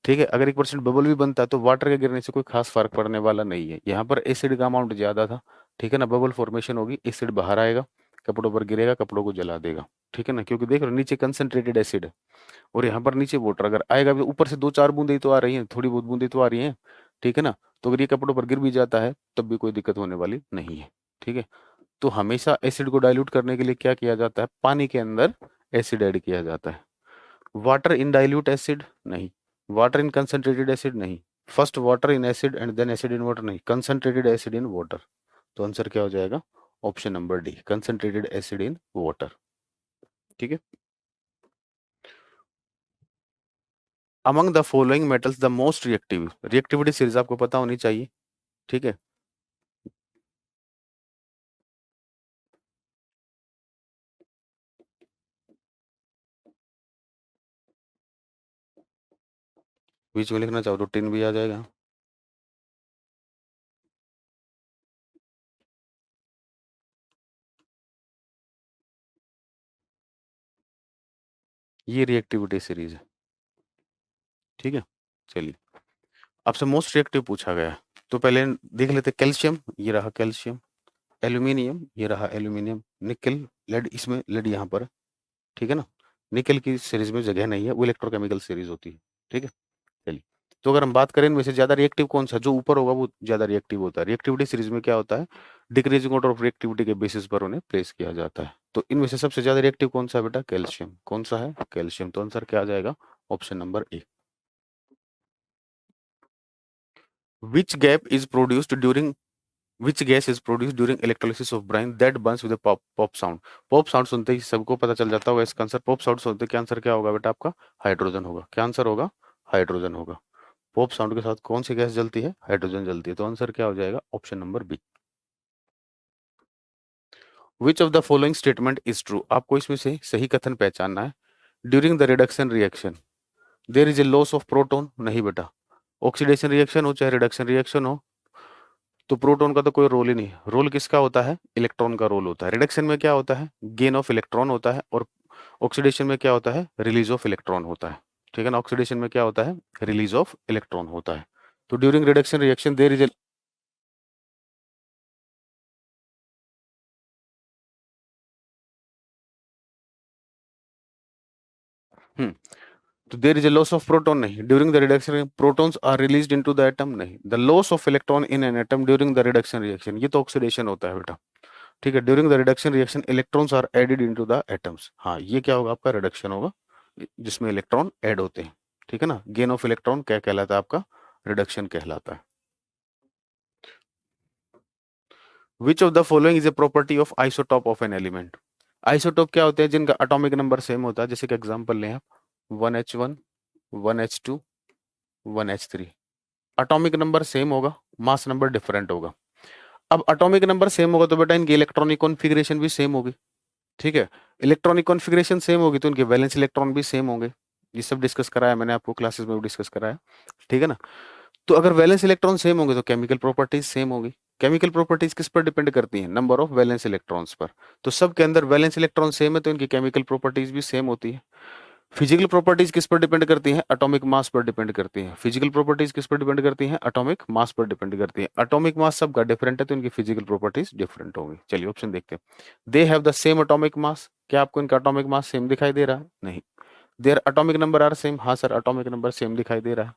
ठीक है, अगर 1% बबल भी बनता है तो वाटर के गिरने से कोई खास फर्क पड़ने वाला नहीं है। यहाँ पर एसिड का अमाउंट ज्यादा था, ठीक है ना, बबल फॉर्मेशन होगी, एसिड बाहर आएगा, कपड़ों पर गिरेगा, कपड़ों को जला देगा। ठीक है ना, क्योंकि देख रहे हो नीचे कंसंट्रेटेड एसिड है और यहाँ पर नीचे वाटर, अगर आएगा भी तो ऊपर से दो चार बूंदे ही तो आ रही हैं, थोड़ी बहुत बूंदे तो आ रही हैं। ठीक है ना, तो अगर ये कपड़ों पर गिर भी जाता है तब भी कोई दिक्कत होने वाली नहीं है। ठीक है, तो हमेशा एसिड को डाइल्यूट करने के लिए क्या किया जाता है? पानी के अंदर एसिड ऐड किया जाता है। वाटर इन डाइल्यूट एसिड नहीं, वाटर इन कंसंट्रेटेड एसिड नहीं, first water in acid and then acid in water नहीं, कंसंट्रेटेड एसिड इन वाटर। तो आंसर क्या हो जाएगा? Option number D, concentrated acid in water. ठीक है, among the following metals the most reactive, reactivity series आपको पता होनी चाहिए। ठीक है, बीच में लिखना चाहो तो टिन भी आ जाएगा। ये रिएक्टिविटी सीरीज है। ठीक है, चलिए आपसे मोस्ट रिएक्टिव पूछा गया है, तो पहले देख लेते कैल्शियम, ये रहा कैल्शियम, एल्यूमिनियम, ये रहा एल्यूमिनियम, निकल, लेड, इसमें लेड यहाँ पर है, ठीक है ना। निकल की सीरीज में जगह नहीं है, वो इलेक्ट्रोकेमिकल सीरीज होती है, ठीक है। चलिए, तो अगर हम बात करें इनमें से ज्यादा रिएक्टिव कौन सा, जो ऊपर होगा वो ज्यादा रिएक्टिव होता है। रिएक्टिविटी सीरीज में क्या होता है, डिक्रीजिंग ऑर्डर ऑफ रिएक्टिविटी के बेसिस पर उन्हें प्लेस किया जाता है। तो इनमें से सबसे ज्यादा रिएक्टिव कौन सा है बेटा, कैल्शियम। कौन सा है, कैल्शियम। तो आंसर क्या आ जाएगा, option number A. Which gap is produced during Which gas is produced during electrolysis of brine that burns with a pop sound? Pop sound सुनते ही सबको पता चल जाता होगा इसका आंसर। पॉप साउंड सुनते क्या आंसर क्या होगा बेटा आपका, हाइड्रोजन होगा। क्या आंसर होगा, हाइड्रोजन होगा। पॉप साउंड के साथ कौन सी गैस जलती है, हाइड्रोजन जलती है। तो आंसर क्या हो जाएगा, option number B. Which of the following statement is true, आपको इसमें से सही कथन पहचानना है। During the reduction reaction there is a loss of proton, नहीं बेटा। ऑक्सीडेशन रिएक्शन हो चाहे रिडक्शन रिएक्शन हो, तो प्रोटॉन का तो कोई रोल ही नहीं है। रोल किसका होता है, इलेक्ट्रॉन का रोल होता है। रिडक्शन में क्या होता है, गेन ऑफ इलेक्ट्रॉन होता है, और ऑक्सीडेशन में क्या होता है, रिलीज ऑफ इलेक्ट्रॉन होता है, ठीक है ना। ऑक्सीडेशन में क्या होता है, रिलीज ऑफ इलेक्ट्रॉन होता है। तो during reduction reaction there is तो there is a loss of proton, नहीं। During the reduction protons are released into the atom, नहीं। The loss of electron in an atom during the reduction reaction, ये तो oxidation होता है बेटा, ठीक है। During the reduction reaction electrons are added into the atoms, हाँ ये क्या होगा आपका, रिडक्शन होगा जिसमें इलेक्ट्रॉन ऐड होते हैं, ठीक है ना। गेन ऑफ इलेक्ट्रॉन क्या कहलाता है आपका, रिडक्शन कहलाता है। Which of the following is a property of isotope of an element. Isotope क्या होते हैं, जिनका एटॉमिक नंबर सेम होता है। जैसे कि एग्जांपल लें आप, 1h1 1h2 1h3, atomic number same होगा, मास नंबर डिफरेंट होगा। अब एटॉमिक नंबर सेम होगा तो बेटा इनकी इलेक्ट्रॉनिक कॉन्फ़िगरेशन भी सेम होगी, ठीक है। इलेक्ट्रॉनिक कॉन्फ़िगरेशन सेम होगी तो इनके वैलेंस इलेक्ट्रॉन भी सेम होंगे। ये सब डिस्कस कराया मैंने आपको क्लासेस में भी डिस्कस कराया, ठीक है ना। तो अगर वैलेंस इलेक्ट्रॉन सेम होंगे तो केमिकल प्रॉपर्टीज सेम होगी। केमिकल प्रॉपर्टीज किस पर डिपेंड करती हैं, नंबर ऑफ वैलेंस इलेक्ट्रॉन्स पर। तो सबके अंदर वैलेंस इलेक्ट्रॉन सेम है तो इनकी केमिकल प्रॉपर्टीज भी सेम होती है। फिजिकल प्रॉपर्टीज किस पर डिपेंड करती हैं, एटॉमिक मास पर डिपेंड करती हैं। फिजिकल प्रॉपर्टीज किस पर डिपेंड करती हैं, एटॉमिक मास पर डिपेंड करती हैं। एटॉमिक मास सबका डिफरेंट है तो इनकी फिजिकल प्रॉपर्टीज डिफरेंट होंगी। चलिए ऑप्शन देखते हैं। They have the same atomic mass, क्या आपको इनका एटॉमिक मास सेम दिखाई दे रहा है, नहीं। There atomic number are same, हाँ सर एटॉमिक नंबर सेम दिखाई दे रहा है।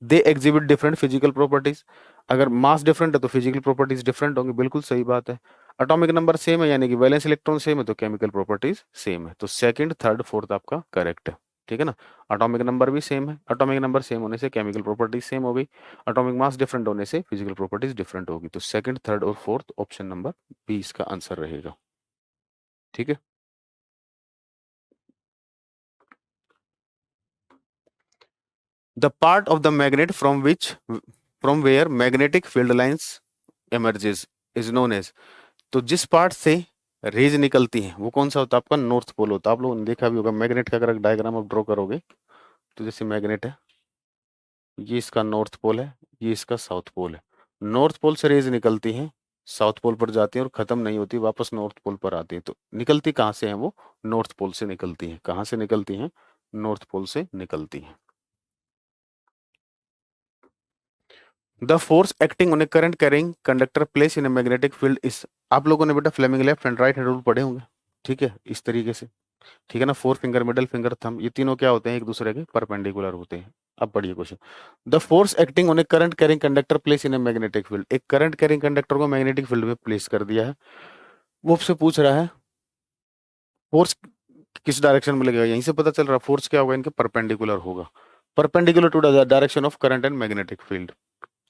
They exhibit different physical properties, अगर मास डिफरेंट है तो फिजिकल प्रॉपर्टीज डिफरेंट होंगी, बिल्कुल सही बात है। एटॉमिक नंबर सेम है यानी कि वैलेंस इलेक्ट्रॉन सेम है तो केमिकल प्रॉपर्टीज सेम है। तो सेकंड थर्ड फोर्थ आपका करेक्ट है, ठीक है ना। एटॉमिक नंबर भी सेम है, एटॉमिक नंबर सेम होने से केमिकल प्रॉपर्टीज सेम हो गई, एटॉमिक मास डिफरेंट होने से फिजिकल प्रॉपर्टीज डिफरेंट होगी। तो सेकंड थर्ड और फोर्थ ऑप्शन नंबर बी इसका आंसर रहेगा, ठीक है। The part of the magnet from where magnetic field lines emerges is known as, तो जिस पार्ट से रेज निकलती हैं वो कौन सा होता है आपका, नॉर्थ पोल होता है। आप लोगों ने देखा भी होगा मैग्नेट का अगर डायग्राम आप ड्रॉ करोगे तो जैसे मैग्नेट है, ये इसका नॉर्थ पोल है, ये इसका साउथ पोल है। नॉर्थ पोल से रेज निकलती हैं, साउथ पोल पर जाती हैं और खत्म नहीं होती, वापस नॉर्थ पोल पर आती है। तो निकलती कहाँ से है वो, नॉर्थ पोल से निकलती हैं। कहाँ से निकलती हैं, नॉर्थ पोल से निकलती हैं। The force acting on a current carrying conductor place in a magnetic field is, आप लोगों ने बेटा Fleming left and right hand rule पढ़े होंगे, ठीक है, इस तरीके से, ठीक है ना। Four finger, middle finger, thumb, ये तीनों क्या होते हैं, एक दूसरे के परपेंडिकुलर होते हैं। अब पढ़िए question. The force acting on a current carrying conductor place in a magnetic field, एक करंट कैरिंग कंडक्टर को मैग्नेटिक फील्ड में प्लेस कर दिया है। वो आपसे पूछ रहा है फोर्स किस डायरेक्शन में लगेगा, यहीं से पता चल रहा है फोर्स क्या होगा, इनके परपेंडिकुलर होगा, perpendicular to the direction of current and magnetic field,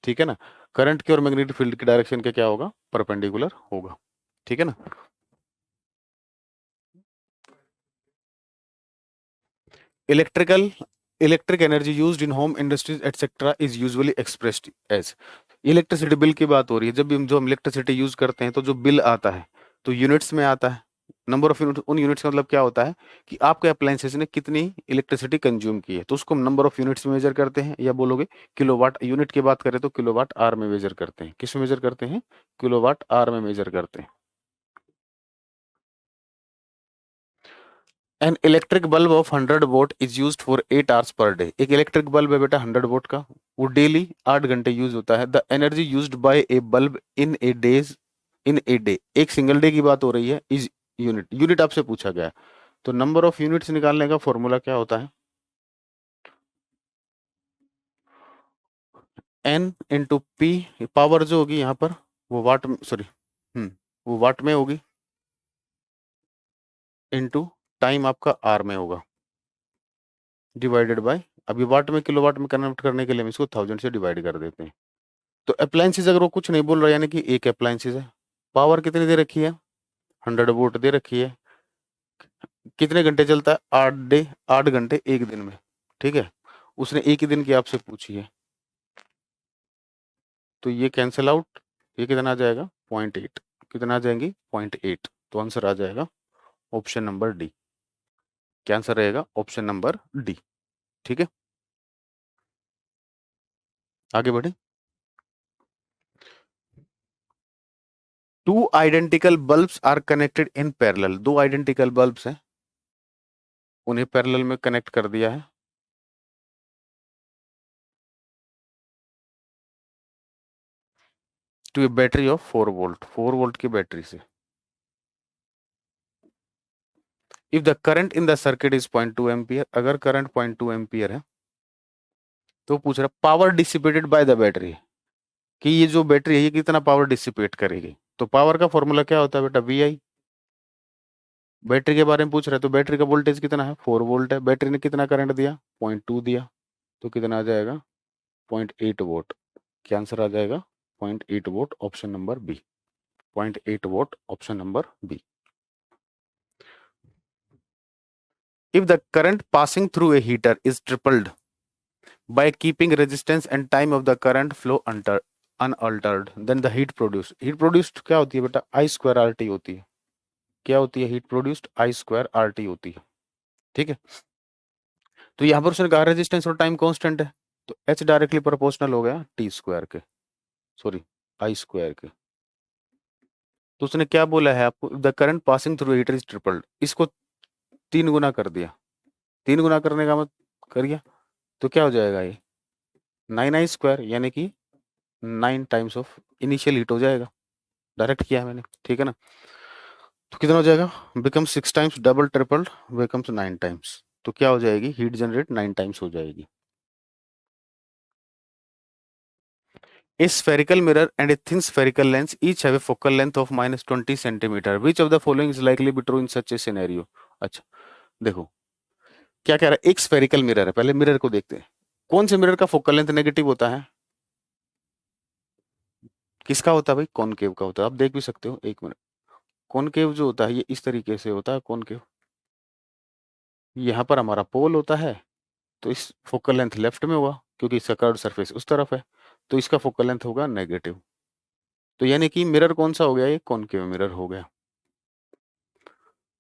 ठीक है ना। करंट के और मैग्नेटिक फील्ड की डायरेक्शन के क्या होगा, परपेंडिकुलर होगा, ठीक है ना। Electrical electric energy used in home industries etcetera is usually expressed as, electricity bill की बात हो रही है। जब भी हम इलेक्ट्रिसिटी यूज करते हैं तो जो बिल आता है तो यूनिट्स में आता है। नंबर ऑफ यूनिट, उन यूनिट्स का मतलब क्या होता है कि आपके अप्लायंसेस ने कितनी इलेक्ट्रिसिटी कंज्यूम की है, तो उसको हम नंबर ऑफ यूनिट्स में मेजर करते हैं, या बोलोगे किलोवाट, यूनिट की बात करें तो किलोवाट आर में मेजर करते हैं। किस में मेजर करते हैं, किलोवाट आर में मेजर करते हैं। An electric bulb of 100 vote is used for 8 hours per day, एक इलेक्ट्रिक बल्ब है बेटा 100 वोट का, वो डेली 8 घंटे यूज होता है। The energy used by A bulb in A days in a day, एक सिंगल डे की बात हो रही है, इज यूनिट, यूनिट आपसे पूछा गया है। तो नंबर ऑफ यूनिट्स निकालने का फॉर्मूला क्या होता है, एन इंटू पी, पावर जो होगी यहाँ पर वो वाट में, सॉरी वो वाट में होगी, इंटू टाइम आपका आर में होगा, डिवाइडेड बाय, अभी वाट में किलोवाट में कन्वर्ट करने के लिए हम इसको 1000 से डिवाइड कर देते हैं। तो अप्लायंसेस अगर वो कुछ नहीं बोल रहा, यानी कि एक अप्लायंसेस है, पावर कितनी दे रखी है, 100 वोल्ट दे रखी है, कितने घंटे चलता है, 8 घंटे एक दिन में, ठीक है, उसने एक ही दिन की आपसे पूछी है, तो ये कैंसिल आउट, ये कितना आ जाएगा 0.8, कितना आ जाएंगी 0.8, तो आंसर आ जाएगा ऑप्शन नंबर डी। क्या आंसर रहेगा, ऑप्शन नंबर डी, ठीक है, आगे बढ़े। Two identical bulbs are connected in parallel, दो आइडेंटिकल बल्ब्स हैं, उन्हें पैरेलल में कनेक्ट कर दिया है, to a battery of 4 volt, 4 volt की बैटरी से। If the current in the circuit is 0.2 ampere, अगर करंट 0.2 एम्पियर है, तो पूछ रहा power dissipated by the battery, कि ये जो बैटरी है ये कितना पावर डिसिपेट करेगी। तो पावर का फॉर्मूला क्या होता है बेटा, वी आई। बैटरी के बारे में पूछ रहा है, तो बैटरी का वोल्टेज कितना है, 4 वोल्ट है, बैटरी ने कितना करंट दिया, 0.2 दिया, तो कितना आ जाएगा 0.8 वोट। क्या आंसर आ जाएगा 0.8 volt, option number B, 0.8 volt, option number B. If the current passing through a heater is tripled by keeping resistance and time of the current flow unaltered, then the heat produced क्या होती है बेटा, I square RT होती है, क्या होती है, heat produced I square RT होती है, ठीक है। तो यहां पर उसने कहा रेजिस्टेंस और टाइम कांस्टेंट है, तो H डायरेक्टली प्रोपोर्शनल हो गया T स्क्वायर के, सॉरी I स्क्वायर के। तो उसने क्या बोला है आपको, the current passing through heater is tripled, इसको 3 गुना कर दिया, 3 गुना करने का मत करिए, तो क्या हो जाएगा ये 9I स्क्वायर, यानी कि 9 टाइम्स ऑफ इनिशियल हीट हो जाएगा, डायरेक्ट किया है मैंने, ठीक है ना। तो कितना हो जाएगा, become 6 times, double triple becomes 9 times, तो क्या हो जाएगी, हीट जनरेट 9 टाइम्स हो जाएगी। A spherical mirror and a thin spherical lens each have a focal length of -20 centimeter. Which of the following is likely be true in such a scenario? अच्छा देखो क्या कह रहा है, एक स्फेरिकल मिरर है, पहले मिरर को देखते हैं, कौन से मिरर का फोकल लेंथ नेगेटिव होता है, किसका होता है भाई, कॉनकेव का होता है। आप देख भी सकते हो, एक मिनट, कॉनकेव जो होता है ये इस तरीके से होता है कॉनकेव, यहाँ पर हमारा पोल होता है, तो इस फोकल लेंथ लेफ्ट में होगा क्योंकि इसका कर्व सरफेस उस तरफ है, तो इसका फोकल लेंथ होगा नेगेटिव, तो यानी कि मिरर कौन सा हो गया, ये कॉनकेव मिरर हो गया।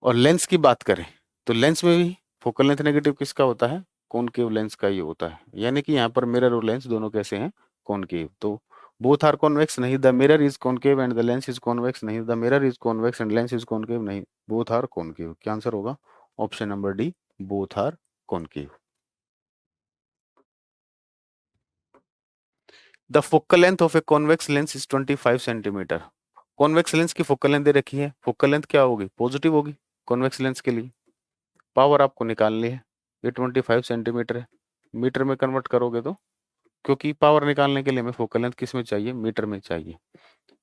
और लेंस की बात करें तो लेंस में भी फोकल लेंथ नेगेटिव किसका होता है, कॉनकेव लेंस का ही होता है, यानी कि यहाँ पर मिरर और लेंस दोनों कैसे हैं, कॉनकेव। तो बोथ आर कॉन्वेक्स, नहीं the mirror is concave and the lens is convex, नहीं the mirror is convex and lens is concave, नहीं बोथ आर कॉनकेव। क्या आंसर होगा, option number D, both are concave. The focal length of a convex lens is 25 centimetre. Convex lens की focal length दे रखी है, focal length क्या होगी, positive होगी कॉन्वेक्स लेंस के लिए। पावर आपको निकालनी है, ये 25 सेंटीमीटर है, मीटर में कन्वर्ट करोगे तो, क्योंकि पावर निकालने के लिए हमें फोकल लेंथ किस में चाहिए, मीटर में चाहिए,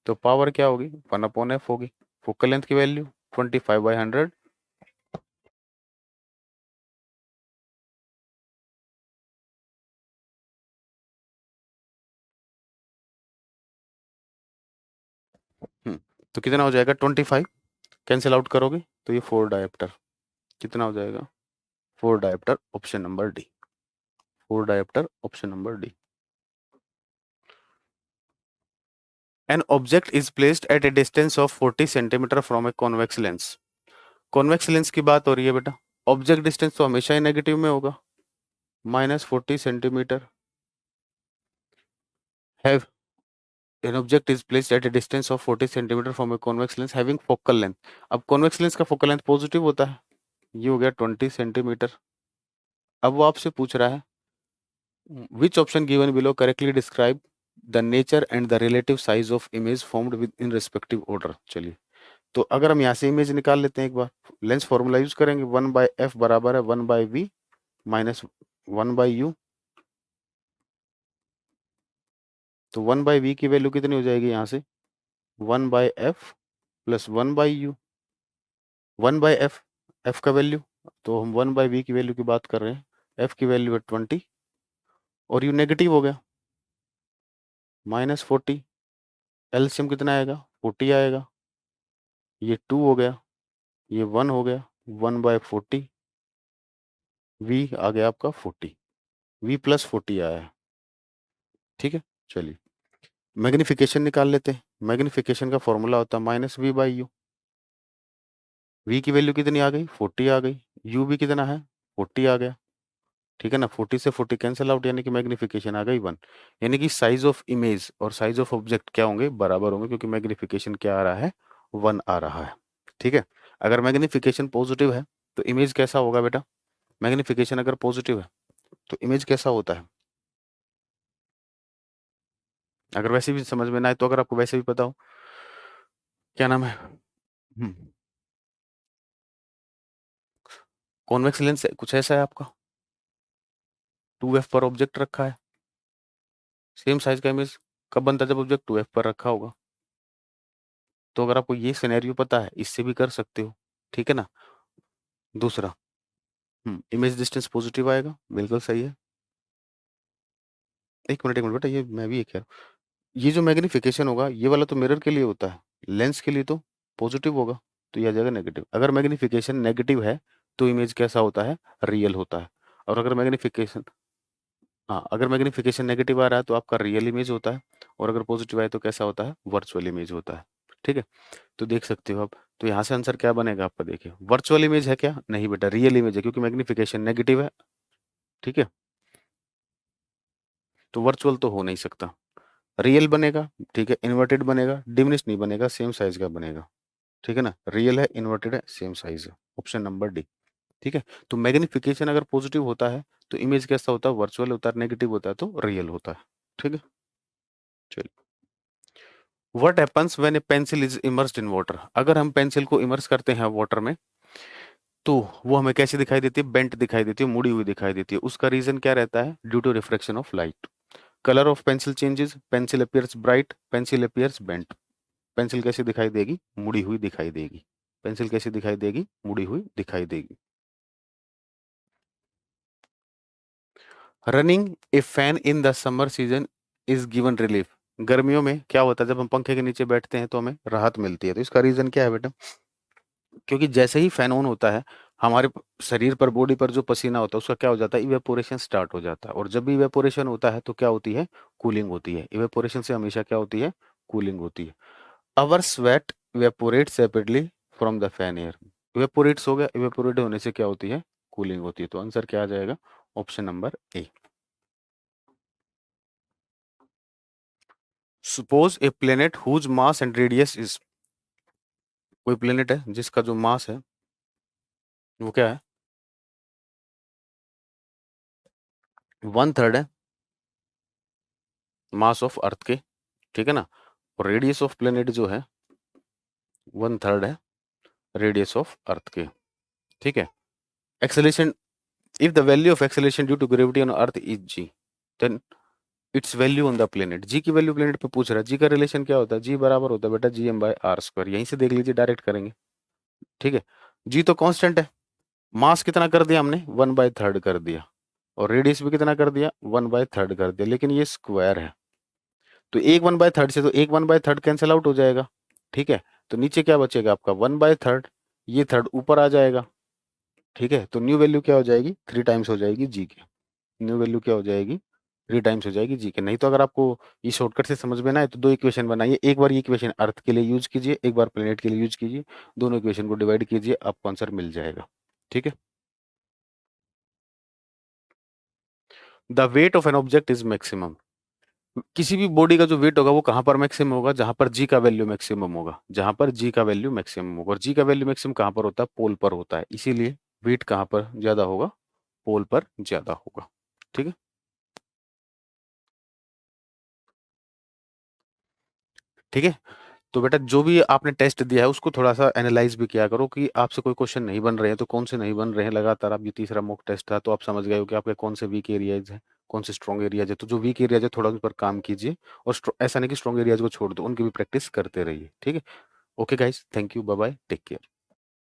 तो पावर क्या होगी 1/f होगी, फोकल लेंथ की वैल्यू 25/100, तो कितना हो जाएगा 25, कैंसिल आउट करोगे तो ये 4 डायप्टर, कितना हो जाएगा 4 dioptre, option number D, 4 dioptre, option number D. An object is placed at a distance of 40 centimetre from a convex lens. Convex lens की बात हो रही है बेटा, ऑब्जेक्ट डिस्टेंस तो हमेशा ही नेगेटिव में होगा, -40 centimetre, have an object is placed at a distance of 40 centimetre from a convex lens having focal length। अब कॉन्वेक्स लेंस का फोकल लेंथ पॉजिटिव होता है, ये हो गया 20 सेंटीमीटर। अब वो आपसे पूछ रहा है which option given below correctly describe the nature and the relative size of image formed with in respective order. चलिए, तो अगर हम यहाँ से इमेज निकाल लेते हैं एक बार, लेंस फॉर्मूला यूज करेंगे, 1/f बराबर है 1/v माइनस 1/u। तो 1/v की वैल्यू कितनी हो जाएगी यहाँ से, 1/f plus 1/u। 1/f, f का वैल्यू, तो हम 1/v की वैल्यू की बात कर रहे हैं, f की वैल्यू है 20 और u नेगेटिव हो गया -40। एलसीएम कितना आएगा, 40 आएगा। ये 2 हो गया, ये 1 हो गया, 1/40, v आ गया आपका 40, v प्लस 40 आया है। ठीक है, चलिए मैग्निफिकेशन निकाल लेते हैं। मैग्निफिकेशन का फॉर्मूला होता है -v/u। v की वैल्यू कितनी आ गई, 40 आ गई, u भी कितना है, 40 आ गया। ठीक है ना, 40 से 40 कैंसिल आउट, यानी कि मैग्निफिकेशन आ गई 1। यानी कि साइज ऑफ इमेज और साइज ऑफ ऑब्जेक्ट क्या होंगे, बराबर होंगे, क्योंकि मैग्निफिकेशन क्या आ रहा है, 1 आ रहा है। ठीक है, अगर मैग्निफिकेशन पॉजिटिव है तो इमेज कैसा होगा बेटा, मैग्निफिकेशन अगर पॉजिटिव है तो इमेज कैसा होता है। अगर वैसे भी समझ में ना आए तो अगर आपको वैसे भी पता हो, क्या नाम है, कॉन्वेक्स लेंस कुछ ऐसा है आपका, 2f पर ऑब्जेक्ट रखा है, सेम साइज का इमेज कब बनता है, जब ऑब्जेक्ट 2f पर रखा होगा। तो अगर आपको ये सिनेरियो पता है, इससे भी कर सकते हो। ठीक है ना। दूसरा, इमेज डिस्टेंस पॉजिटिव आएगा, बिल्कुल सही है। एक मिनट बेटा, ये मैं भी ये कह रहा हूँ, ये जो मैग्निफिकेशन होगा ये वाला तो मिरर के लिए होता है, लेंस के लिए तो पॉजिटिव होगा, तो ये आ जाएगा नेगेटिव। अगर मैग्निफिकेशन नेगेटिव है तो इमेज कैसा होता है, रियल होता है। और अगर मैग्निफिकेशन, हाँ, अगर मैग्निफिकेशन नेगेटिव आ रहा है तो आपका रियल इमेज होता है, और अगर पॉजिटिव आए तो कैसा होता है, वर्चुअल इमेज होता है। ठीक है, तो देख सकते हो आप। तो यहाँ से आंसर क्या बनेगा आपका, देखिए वर्चुअल इमेज है क्या, नहीं बेटा, रियल इमेज है, क्योंकि मैग्निफिकेशन नेगेटिव है। ठीक है, तो वर्चुअल तो हो नहीं सकता, रियल बनेगा। ठीक है, इन्वर्टेड बनेगा, डिमिनिश नहीं बनेगा, सेम साइज का बनेगा। ठीक है ना, रियल है, इन्वर्टेड है, सेम साइज है, ऑप्शन नंबर डी। ठीक है, तो मैग्निफिकेशन अगर पॉजिटिव होता है तो इमेज कैसा होता है, वर्चुअल होता है, नेगेटिव होता है तो रियल होता है। ठीक है, चलिए, what happens when A pencil is immersed in water. अगर हम पेंसिल को इमर्स करते हैं वाटर में तो वो हमें कैसी दिखाई देती है, बेंट दिखाई देती है, मुड़ी हुई दिखाई देती है। उसका रीजन क्या रहता है, due to refraction of light. Colour of pencil changes, pencil appears bright, pencil appears bent. Pencil कैसी दिखाई देगी, मुड़ी हुई दिखाई देगी। पेंसिल कैसी दिखाई देगी, मुड़ी हुई दिखाई देगी। Running A fan in the summer season is given relief. गर्मियों में क्या होता है, जब हम पंखे के नीचे बैठते हैं तो हमें राहत मिलती है। तो इसका रीजन क्या है बेटा, क्योंकि जैसे ही फैन ऑन होता है हमारे शरीर पर, बॉडी पर जो पसीना होता है उसका क्या हो जाता है, इवेपोरेशन स्टार्ट हो जाता है। और जब भी इवेपोरेशन होता है तो क्या होती है, कूलिंग होती है। इवेपोरेशन से हमेशा क्या होती है, कूलिंग होती है। Our sweat evaporates rapidly from the fan air. Evaporates हो गया, इवेपोरेट होने से क्या होती है, कूलिंग होती है। तो आंसर क्या आ जाएगा, option number A. Suppose a planet whose mass and radius is. कोई प्लेनेट है जिसका जो मास है वो क्या है, 1/3 है मास ऑफ अर्थ के। ठीक है ना, और रेडियस ऑफ प्लेनेट जो है 1/3 है रेडियस ऑफ अर्थ के। ठीक है, acceleration, if the value of acceleration due to gravity on earth is G, then its value on the planet. G की वैल्यू प्लेनेट पे पूछ रहा है, जी का रिलेशन क्या होता है, जी बराबर होता है बेटा gm/r²। यहीं से देख लीजिए, डायरेक्ट करेंगे। ठीक है, जी तो कांस्टेंट है, मास कितना कर दिया हमने, 1/3 कर दिया, और रेडियस भी कितना कर दिया, 1/3 कर दिया, लेकिन ये स्क्वायर है तो एक 1/3 से तो एक 1/3 कैंसिल आउट हो जाएगा। ठीक है, तो नीचे क्या बचेगा आपका 1/3, ये थर्ड ऊपर आ जाएगा। ठीक है, तो न्यू वैल्यू क्या हो जाएगी, 3 टाइम्स हो जाएगी जी के। न्यू वैल्यू क्या हो जाएगी, 3 टाइम्स हो जाएगी जी के। नहीं तो अगर आपको ये शॉर्टकट से समझ में ना आए तो दो इक्वेशन बनाइए, एक बार ये इक्वेशन अर्थ के लिए यूज कीजिए, एक बार प्लेनेट के लिए यूज कीजिए, दोनों इक्वेशन को डिवाइड कीजिए, आपको आंसर मिल जाएगा। ठीक है, the weight of an object is maximum. किसी भी बॉडी का जो वेट होगा वो कहाँ पर मैक्सिमम होगा, जहां पर जी का वैल्यू मैक्सिमम होगा, जहां पर जी का वैल्यू मैक्सिमम होगा। और जी का वैल्यू मैक्सिमम कहाँ पर होता है, पोल पर होता है, इसीलिए वेट कहाँ पर ज्यादा होगा, पोल पर ज्यादा होगा। ठीक है। ठीक है। तो बेटा जो भी आपने टेस्ट दिया है उसको थोड़ा सा एनालाइज भी किया करो कि आपसे कोई क्वेश्चन नहीं बन रहे हैं तो कौन से नहीं बन रहे हैं। लगातार आप ये तीसरा मॉक टेस्ट था तो आप समझ गए हो कि आपके कौन से वीक एरियाज हैं, कौन से स्ट्रॉन्ग एरियाज है। तो जो वीक एरियाज है थोड़ा उन पर काम कीजिए, और ऐसा नहीं कि स्ट्रॉन्ग एरियाज को छोड़ दो, उनकी भी प्रैक्टिस करते रहिए। ठीक है। Okay guys, thank you, bye bye, take care.